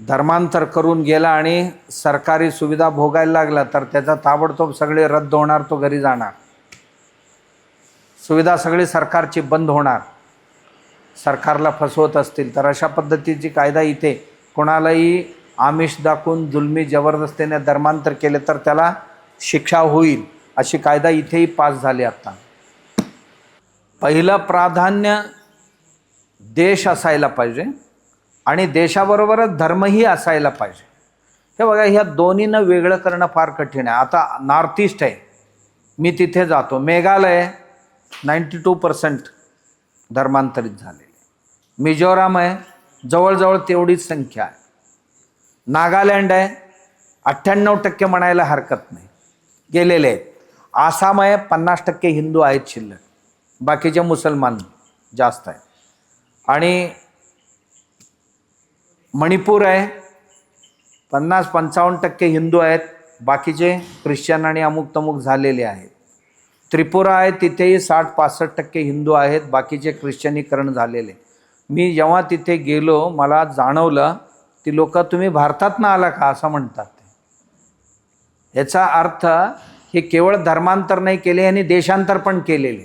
धर्मांतर करून गेला आणि सरकारी सुविधा भोगायला लागला तर त्याचा ताबडतोब सगळे रद्द होणार, तो घरी जाणार. सुविधा सगळी सरकारची बंद होणार. सरकारला फसवत असतील तर अशा पद्धतीची कायदा इथे कोणालाही आमिष दाखवून जुलमी जबरदस्तीने धर्मांतर केले तर त्याला शिक्षा होईल, अशी कायदा इथेही पास झाली. आता पहिलं प्राधान्य देश असायला पाहिजे आणि देशाबरोबरच धर्मही असायला पाहिजे. हे बघा, ह्या दोन्हीनं वेगळं करणं फार कठीण आहे. आता नॉर्थ ईस्ट आहे, मी तिथे जातो. मेघालय 92% धर्मांतरित झालेले. मिझोराम आहे, जवळजवळ तेवढीच संख्या आहे. नागालँड आहे, 98% म्हणायला हरकत नाही, गेलेले आहेत. आसाम आहे, 50% हिंदू आहेत शिल्लक, बाकीचे मुसलमान जास्त आहेत. आणि मणिपूर आहे, 50-55% हिंदू आहेत, बाकीचे ख्रिश्चन आणि अमुक तमुक झालेले आहेत. त्रिपुरा आहे, तिथेही 60-65% हिंदू आहेत, बाकीचे ख्रिश्चनीकरण झालेले. मी जेव्हा तिथे गेलो मला जाणवलं, ती लोक तुम्ही भारतात ना आला का असं म्हणतात. याचा अर्थ हे केवळ धर्मांतर नाही केले, यांनी देशांतर पण केलेले.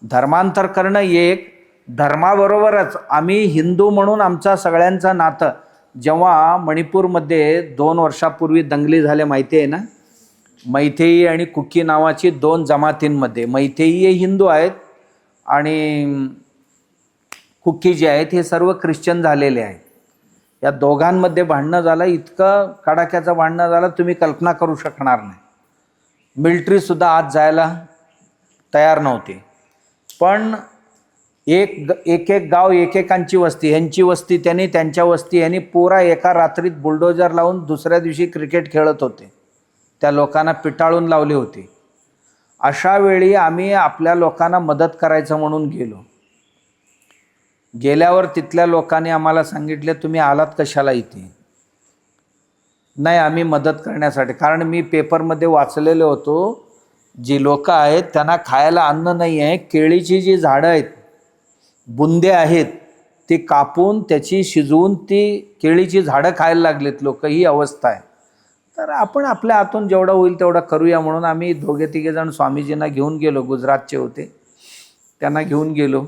धर्मांतर करणं एक, धर्माबरोबरच आम्ही हिंदू म्हणून आमचा सगळ्यांचं नातं. जेव्हा मणिपूरमध्ये 2 वर्षापूर्वी दंगली झाल्या माहिती आहे ना, मैथेई आणि कुकी नावाची 2 जमातींमध्ये, मैथेई हे हिंदू आहेत आणि कुकी जे आहेत हे सर्व ख्रिश्चन झालेले आहेत. या दोघांमध्ये भांडणं झालं, इतकं कडाक्याचं भांडणं झालं तुम्ही कल्पना करू शकणार नाही. मिलिटरीसुद्धा आत जायला तयार नव्हती. पण एक गाव एकेकांची वस्ती, ह्यांची वस्ती त्यांनी, त्यांच्या वस्ती ह्यांनी, पुरा एका रात्रीत बुलडोजर लावून दुसऱ्या दिवशी क्रिकेट खेळत होते त्या लोकांना पिटाळून लावले होते. अशा वेळी आम्ही आपल्या लोकांना मदत करायचं म्हणून गेलो. गेल्यावर तिथल्या लोकांनी आम्हाला सांगितले, तुम्ही आलात कशाला इथे? नाही, आम्ही मदत करण्यासाठी. कारण मी पेपरमध्ये वाचलेलं होतो, जी लोक आहेत त्यांना खायला अन्न नाही आहे, केळीची जी झाडं आहेत, बुंदे आहेत, ती कापून त्याची शिजवून ती केळीची झाडं खायला लागलेत लोक, ही अवस्था आहे. तर आपण आपल्या हातून जेवढं होईल तेवढं करूया म्हणून आम्ही दोघे तिघे जण स्वामीजींना घेऊन गेलो. गुजरातचे होते, त्यांना घेऊन गेलो.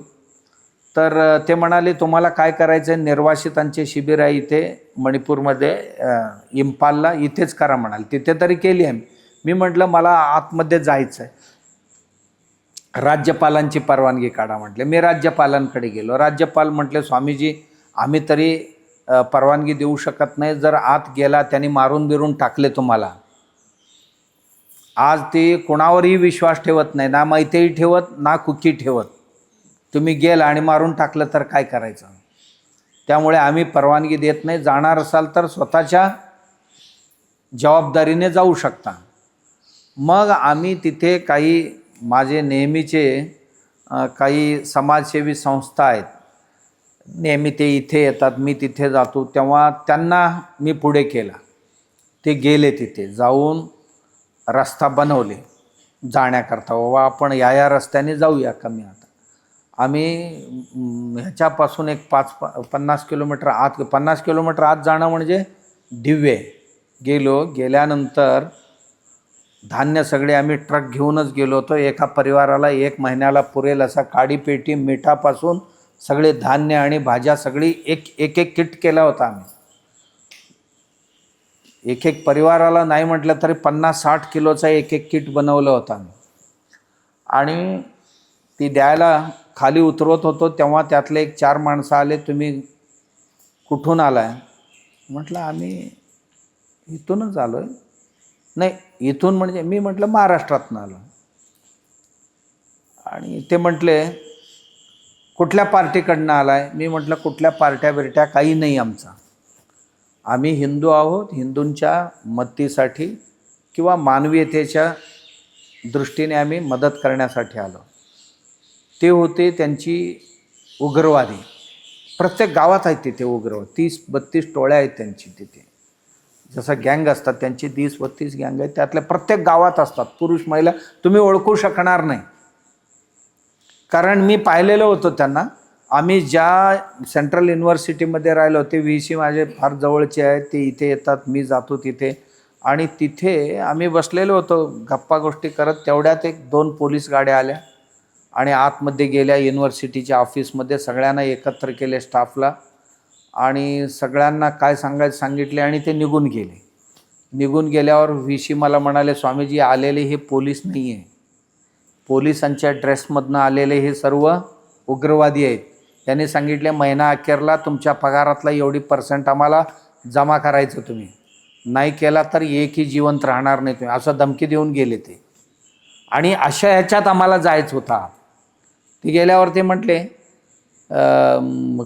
तर ते म्हणाले, तुम्हाला काय करायचं आहे? निर्वासितांचे शिबिर आहे इथे मणिपूरमध्ये, इम्फालला, इथेच करा म्हणाले. तिथे तरी केली आहे. मी म्हटलं मला आतमध्ये जायचं आहे, राज्यपालांची परवानगी काढा म्हटले. मी राज्यपालांकडे गेलो. राज्यपाल म्हटले, स्वामीजी आम्ही तरी परवानगी देऊ शकत नाही, जर आत गेला त्यांनी मारून बिरून टाकले तुम्हाला. आज ते कोणावरही विश्वास ठेवत नाही, ना मैत्रीही ठेवत ना कुकी ठेवत. तुम्ही गेला आणि मारून टाकलं तर काय करायचं? त्यामुळे आम्ही परवानगी देत नाही. जाणार असाल तर स्वतःच्या जबाबदारीने जाऊ शकता. मग आम्ही तिथे काही माझे नेहमीचे काही समाजसेवी संस्था आहेत, नेहमी ते इथे येतात, मी तिथे जातो, तेव्हा त्यांना मी पुढे केला. ते गेले, तिथे जाऊन रस्ता बनवले जाण्याकरता. बाबा आपण या रस्त्याने जाऊया कमी. आता आम्ही ह्याच्यापासून एक 50 किलोमीटर आत, 50 किलोमीटर आत जाणं म्हणजे दिव्य. गेलो. गेल्यानंतर धान्य सगळे आम्ही ट्रक घेऊनच गेलो होतो. एका परिवाराला 1 महिन्याला पुरेल असा काडीपेटी, मिठापासून सगळे धान्य आणि भाज्या सगळी एक किट केला होता आम्ही. एक परिवाराला नाही म्हटलं तरी 50-60 किलोचा एक किट बनवलं होतं आम्ही. आणि ती द्यायला खाली उतरवत होतो तेव्हा त्यातले 1-4 माणसं आले, तुम्ही कुठून आलाय? म्हटलं आम्ही इथूनच आलो आहे. नाही, इथून म्हणजे मी म्हटलं महाराष्ट्रातून आलो. आणि ते म्हटले, कुठल्या पार्टीकडनं आलाय? मी म्हटलं कुठल्या पार्ट्या बिरट्या काही नाही आमचा, आम्ही हिंदू आहोत, हिंदूंच्या मदतीसाठी किंवा मानवीयतेच्या दृष्टीने आम्ही मदत करण्यासाठी आलो. ते होते त्यांची उग्रवादी, प्रत्येक गावात आहेत तिथे उग्रवादी, 30-32 टोळ्या आहेत त्यांची तिथे. जसं गँग असतात त्यांची 30-32 गँग आहेत, त्यातल्या प्रत्येक गावात असतात, पुरुष महिला तुम्ही ओळखू शकणार नाही. कारण मी पाहिलेलं होतं त्यांना. आम्ही ज्या सेंट्रल युनिव्हर्सिटीमध्ये राहिलो ते VC माझे फार जवळचे आहेत, ते इथे येतात, मी जातो तिथे. आणि तिथे आम्ही बसलेलो होतो गप्पा गोष्टी करत. तेवढ्यात 1-2 पोलीस गाड्या आल्या आणि आतमध्ये गेल्या. युनिव्हर्सिटीच्या ऑफिसमध्ये सगळ्यांना एकत्र केले, स्टाफला, आणि सगळ्यांना काय सांगायचं सांगितले आणि ते निघून गेले. निघून गेल्यावर VC मला म्हणाले, स्वामीजी आलेले हे पोलीस नाही आहे, पोलिसांच्या ड्रेसमधनं आलेले हे सर्व उग्रवादी आहेत. त्यांनी सांगितले, महिना अखेरला तुमच्या पगारातला एवढी % आम्हाला जमा करायचं, तुम्ही नाही केला तर एकही जिवंत राहणार नाही तुम्ही, असं धमकी देऊन गेले ते. आणि अशा ह्याच्यात आम्हाला जायचं होता. ते गेल्यावर ते म्हटले,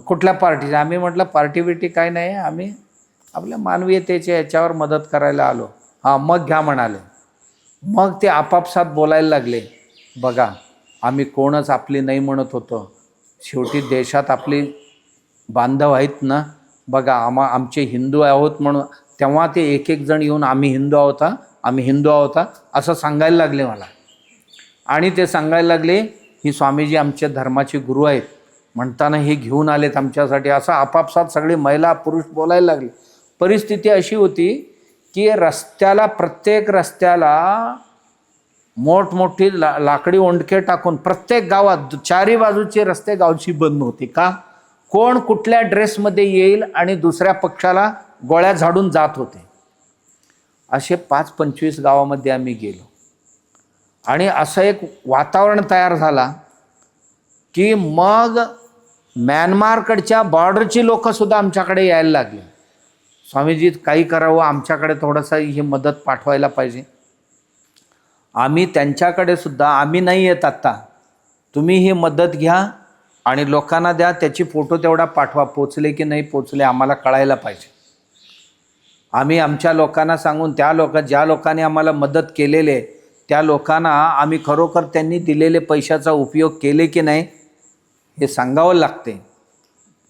कुठल्या पार्टीचे? आम्ही म्हटलं पार्टी बिर्टी काय नाही, आम्ही आपल्या मानवीयतेच्या याच्यावर मदत करायला आलो. हां, मग घ्या म्हणाले. मग ते आपापसात बोलायला लागले, बघा आम्ही कोणच आपली नाही म्हणत होतो, शेवटी देशात आपली बांधव आहेत ना, बघा आमचे हिंदू आहोत म्हणून. तेव्हा ते एक जण येऊन आम्ही हिंदू आहोत, आम्ही हिंदू आहोत असं सांगायला लागले मला. आणि ते सांगायला लागले, ही स्वामीजी आमच्या धर्माचे गुरु आहेत म्हणताना हे घेऊन आलेत आमच्यासाठी, असं आपापसात सगळे महिला पुरुष बोलायला लागले. परिस्थिती अशी होती की रस्त्याला, प्रत्येक रस्त्याला मोठमोठी लाकडी ओंडके टाकून प्रत्येक गावात 4ही बाजूचे रस्ते गावची बंद होते. का? कोण कुठल्या ड्रेसमध्ये येईल आणि दुसऱ्या पक्षाला गोळ्या झाडून जात होते. असे 5-25 गावामध्ये आम्ही गेलो. आणि असं एक वातावरण तयार झाला की मग म्यानमारकडच्या बॉर्डरची लोकंसुद्धा आमच्याकडे यायला लागले. स्वामीजी काही करावं, आमच्याकडे थोडंसं ही मदत पाठवायला पाहिजे. आम्ही त्यांच्याकडे सुद्धा, आम्ही नाही येत आत्ता, तुम्ही ही मदत घ्या आणि लोकांना द्या, त्याची फोटो तेवढा पाठवा, पोचले की नाही पोचले आम्हाला कळायला पाहिजे. आम्ही आमच्या लोकांना सांगून ज्या लोकांनी आम्हाला मदत केलेली आहे त्या लोकांना आम्ही खरोखर त्यांनी दिलेले पैशाचा उपयोग केले की नाही हे सांगावं लागते.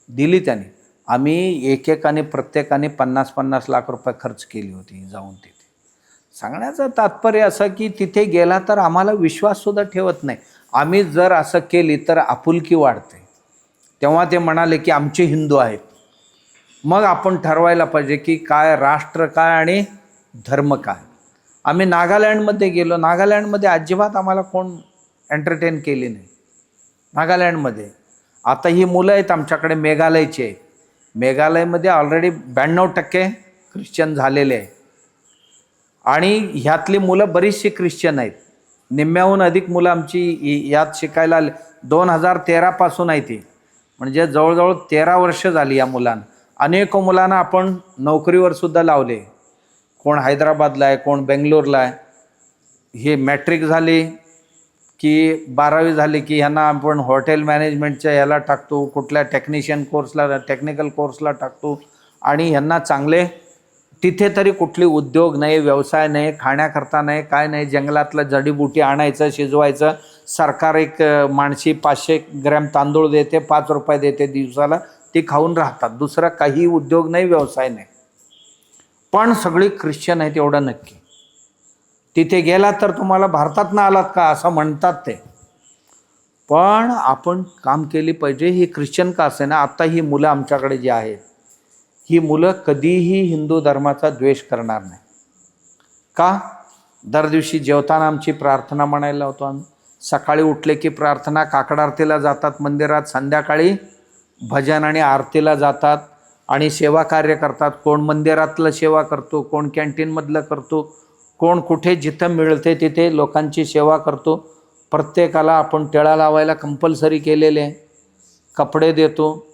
दिली त्याने. आम्ही एकेकाने प्रत्येकाने 50-50 लाख रुपये खर्च केली होती जाऊन तिथे. सांगण्याचं तात्पर्य असं की तिथे गेला तर आम्हाला विश्वाससुद्धा ठेवत नाही. आम्ही जर असं केली तर आपुलकी वाढते. तेव्हा ते म्हणाले की आमचे हिंदू आहेत. मग आपण ठरवायला पाहिजे की काय राष्ट्र काय आणि धर्म काय. आम्ही नागालँडमध्ये गेलो. नागालँडमध्ये अजिबात आम्हाला कोण एंटरटेन केली नाही. नागालँडमध्ये आता ही मुलं आहेत आमच्याकडे मेघालयचे. मेघालयमध्ये ऑलरेडी 92% ख्रिश्चन झालेले आहे आणि ह्यातली मुलं बरीचशी ख्रिश्चन आहेत. निम्म्याहून अधिक मुलं आमची यात शिकायला 2013 पासून आहे ती. म्हणजे जवळजवळ 13 वर्ष झाली या मुलांना. अनेक मुलांना आपण नोकरीवर सुद्धा लावले. कोण हैदराबादला आहे, कोण बेंगलोरला आहे. हे मॅट्रिक झाली की 12वी झाली की ह्यांना आपण हॉटेल मॅनेजमेंटच्या ह्याला टाकतो, कुठल्या टेक्निकल कोर्सला टाकतो आणि ह्यांना चांगले तिथे तरी कुठली उद्योग नाही, व्यवसाय नाही, खाण्याकरता नाही, काय नाही. जंगलातलं जडीबुटी आणायचं, शिजवायचं. सरकार एक माणशी 500 ग्रॅम तांदूळ देते, 5 रुपये देते दिवसाला, ते खाऊन राहतात. दुसरा काही उद्योग नाही, व्यवसाय नाही. पण सगळी ख्रिश्चन आहेत एवढं नक्की. तिथे गेलात तर तुम्हाला भारतात ना आलात का असं म्हणतात ते. पण आपण काम केली पाहिजे. ही ख्रिश्चन का असे ना, आता ही मुलं आमच्याकडे जी आहेत ही मुलं कधीही हिंदू धर्माचा द्वेष करणार नाही. का? दर दिवशी जेवताना आमची प्रार्थना म्हणायला लावतो आम्ही. सकाळी उठले की प्रार्थना, काकड आरतीला जातात मंदिरात, संध्याकाळी भजन आणि आरतीला जातात आणि सेवा कार्य करतात. कोण मंदिरातलं सेवा करतो, कोण कॅन्टीनमधलं करतो, कोण कुठे जिथं मिळते तिथे लोकांची सेवा करतो. प्रत्येकाला आपण टिळा लावायला कंपल्सरी केलेले आहे. कपडे देतो,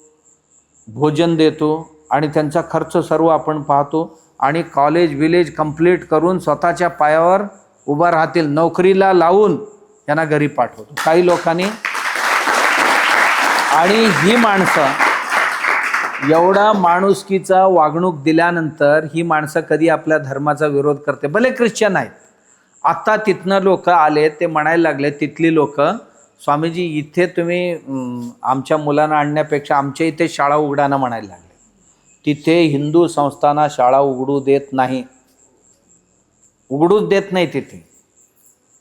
भोजन देतो आणि त्यांचा खर्च सर्व आपण पाहतो. आणि कॉलेज कंप्लीट करून स्वतःच्या पायावर उभा राहतील नोकरीला लावून यांना घरी पाठवतो काही लोकांनी. आणि ही माणसं एवढा माणुसकीचा वागणूक दिल्यानंतर ही माणसं कधी आपल्या धर्माचा विरोध करते. भले ख्रिश्चन आहेत. आत्ता तिथनं लोक आले ते म्हणायला लागले, तिथली लोक, स्वामीजी इथे तुम्ही आमच्या मुलांना आणण्यापेक्षा आमच्या इथे शाळा उघडाना म्हणायला लागले. तिथे हिंदू संस्थांना शाळा उघडू देत नाही, उघडूच देत नाही.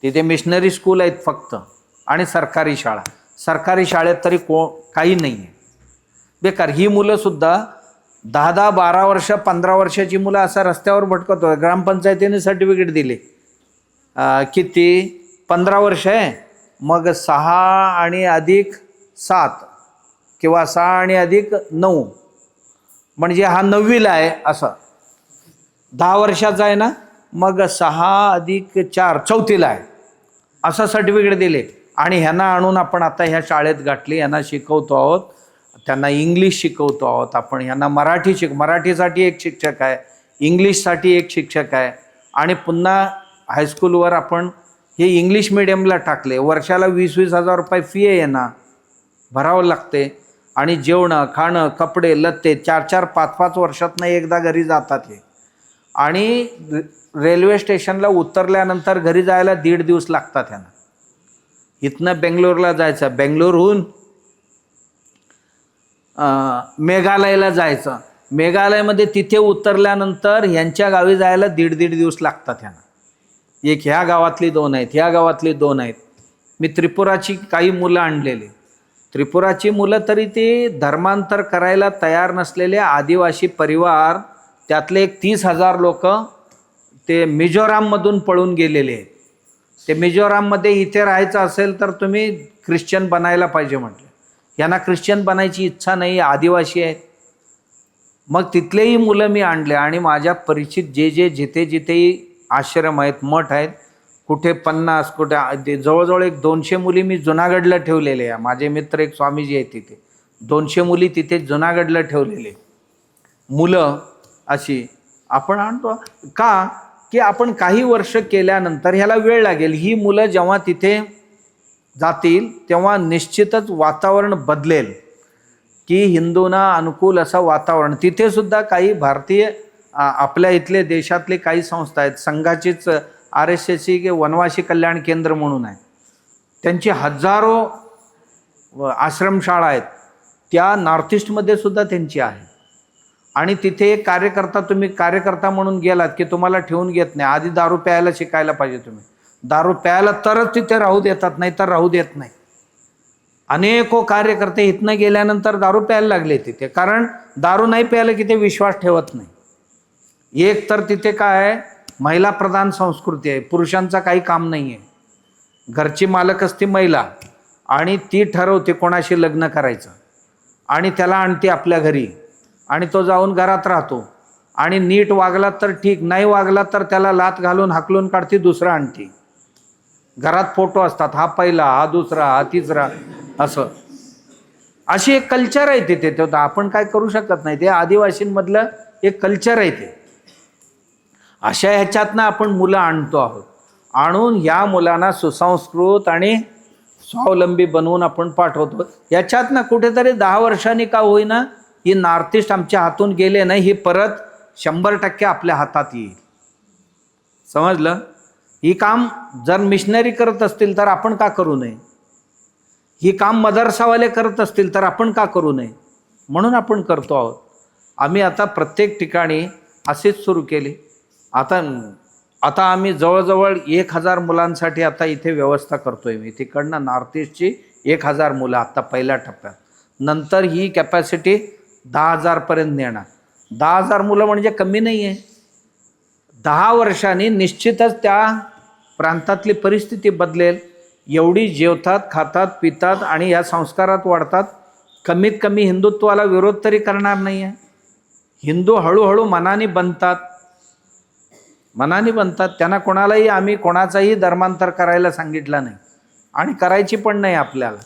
तिथे मिशनरी स्कूल आहेत फक्त आणि सरकारी शाळा. सरकारी शाळेत तरी काही नाही आहे, बेकार. ही मुलंसुद्धा 10-10, 12 वर्ष, 15 वर्षाची मुलं असं रस्त्यावर भटकत होतं. ग्रामपंचायतीने सर्टिफिकेट दिले. किती? 15 वर्ष आहे, मग 6 आणि अधिक 7 किंवा 6 आणि अधिक 9 म्हणजे हा 9वीला आहे असं. 10 वर्षाचा आहे ना, मग 6 अधिक 4 4थीला आहे असं सर्टिफिकेट दिले. आणि ह्यांना आणून आपण आता ह्या शाळेत गाठली. यांना शिकवतो आहोत, त्यांना इंग्लिश शिकवतो आहोत आपण. ह्यांना मराठीसाठी एक शिक्षक आहे, इंग्लिशसाठी एक शिक्षक आहे. आणि पुन्हा हायस्कूलवर आपण हे इंग्लिश मिडियमला टाकले. वर्षाला 20-20 हजार रुपये फी आहे, यांना भरावं लागते. आणि जेवणं, खाणं, कपडे, लत्ते 4-4, 5-5 वर्षातनं एकदा घरी जातात हे. आणि रेल्वे स्टेशनला उतरल्यानंतर घरी जायला 1.5 दिवस लागतात ह्यांना. इथनं बेंगलोरला जायचं, बेंगलोरहून मेघालयला जायचं, मेघालयमध्ये तिथे उतरल्यानंतर ह्यांच्या गावी जायला 1.5 दिवस लागतात ह्यांना. एक ह्या गावातली 2 आहेत, ह्या गावातली 2 आहेत. मी त्रिपुराची काही मुलं आणलेली. त्रिपुराची मुलं तरी ते धर्मांतर करायला तयार नसलेले आदिवासी परिवार, त्यातले एक 30,000 लोक ते मिझोराममधून पळून गेलेले आहेत. ते मिझोराममध्ये इथे राहायचं असेल तर तुम्ही ख्रिश्चन बनायला पाहिजे म्हटलं. यांना ख्रिश्चन बनायची इच्छा नाही, आदिवासी आहेत. मग तिथलेही मुलं मी आणले. आणि माझ्या परिचित जिथेही आश्रम आहेत, मठ आहेत, कुठे 50, कुठे जवळजवळ एक 200 मुली मी जुनागडला ठेवलेले आहे. माझे मित्र एक स्वामीजी आहेत तिथे, 200 मुली तिथे जुनागडला ठेवलेले मुलं अशी आपण आणतो. का? की आपण काही वर्ष केल्यानंतर ह्याला वेळ लागेल. ही मुलं जेव्हा तिथे जातील तेव्हा निश्चितच वातावरण बदलेल, की हिंदूंना अनुकूल असं वातावरण. तिथे सुद्धा काही भारतीय आपल्या इथले देशातले काही संस्था आहेत, संघाचीच RSSची की वनवासी कल्याण केंद्र म्हणून आहे, त्यांची हजारो आश्रमशाळा आहेत, त्या नॉर्थ ईस्टमध्ये सुद्धा त्यांची आहे. आणि तिथे एक कार्यकर्ता, तुम्ही कार्यकर्ता म्हणून गेलात की तुम्हाला ठेवून घेत नाही, आधी दारू प्यायला शिकायला पाहिजे तुम्ही. दारू प्यायला तरच तिथे राहू देतात, नाही तर राहू देत नाही. अनेको कार्यकर्ते इथनं गेल्यानंतर दारू प्यायला लागले तिथे, कारण दारू नाही प्यायला की ते विश्वास ठेवत नाही. एक तर तिथे काय आहे, महिला प्रधान संस्कृती आहे, पुरुषांचा काही काम नाही आहे. घरची मालक असते महिला आणि ती ठरवते कोणाशी लग्न करायचं आणि त्याला आणते आपल्या घरी आणि तो जाऊन घरात राहतो आणि नीट वागला तर ठीक, नाही वागला तर त्याला लाथ घालून हाकलून काढते, दुसरा आणते. घरात फोटो असतात, हा पहिला, हा दुसरा, हा तिसरा, असं. अशी एक कल्चर आहे तिथे. ते आपण काय करू शकत नाही, ते आदिवासींमधलं एक कल्चर आहे ते. अशा ह्याच्यातनं आपण मुलं आणतो आहोत, आणून ह्या मुलांना सुसंस्कृत आणि स्वावलंबी बनवून आपण पाठवतो. याच्यातनं कुठेतरी 10 वर्षांनी का होईना ही नॉर्थ ईस्ट आमच्या हातून गेले नाही, ही परत 100% आपल्या हातात येईल. समजलं? ही काम जर मिशनरी करत असतील तर आपण का करू नये? ही काम मदरसावाले करत असतील तर आपण का करू नये? म्हणून आपण करतो आहोत. आम्ही आता प्रत्येक ठिकाणी असेच सुरू केले. आता आम्ही जवळजवळ 1000 मुलांसाठी आता इथे व्यवस्था करतोय. मी तिकडनं नॉर्थ ईस्टची 1000 मुलं आता पहिल्या टप्प्यात, नंतर ही कॅपॅसिटी 10,000 पर्यंत नेणार. 10,000 मुलं म्हणजे कमी नाही आहे. 10 वर्षांनी निश्चितच त्या प्रांतातली परिस्थिती बदलेल. एवढी जेवतात, खातात, पितात आणि या संस्कारात वाढतात. कमीत कमी हिंदुत्वाला विरोध तरी करणार नाही आहे. हिंदू हळूहळू मनाने बनतात. त्यांना कोणालाही आम्ही कोणाचाही धर्मांतर करायला सांगितलं नाही आणि करायची पण नाही. आपल्याला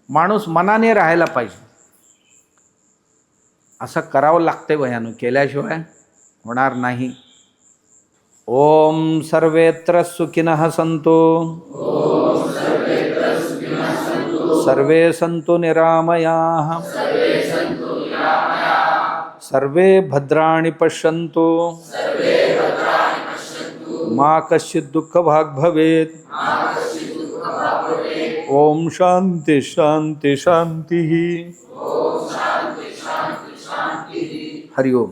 माणूस मनाने राहायला पाहिजे, असं करावं लागतंय भयानू, केल्याशिवाय होणार नाही. ओम सर्वेत्र सुखिनः सन्तु, सर्वे सन्तु निरामयाः, सर्वे भद्राणि पश्यन्तु, मा कश्चित् दुःखभाग् भवेत्. ओम शांति शांति शांति. हरि ओम.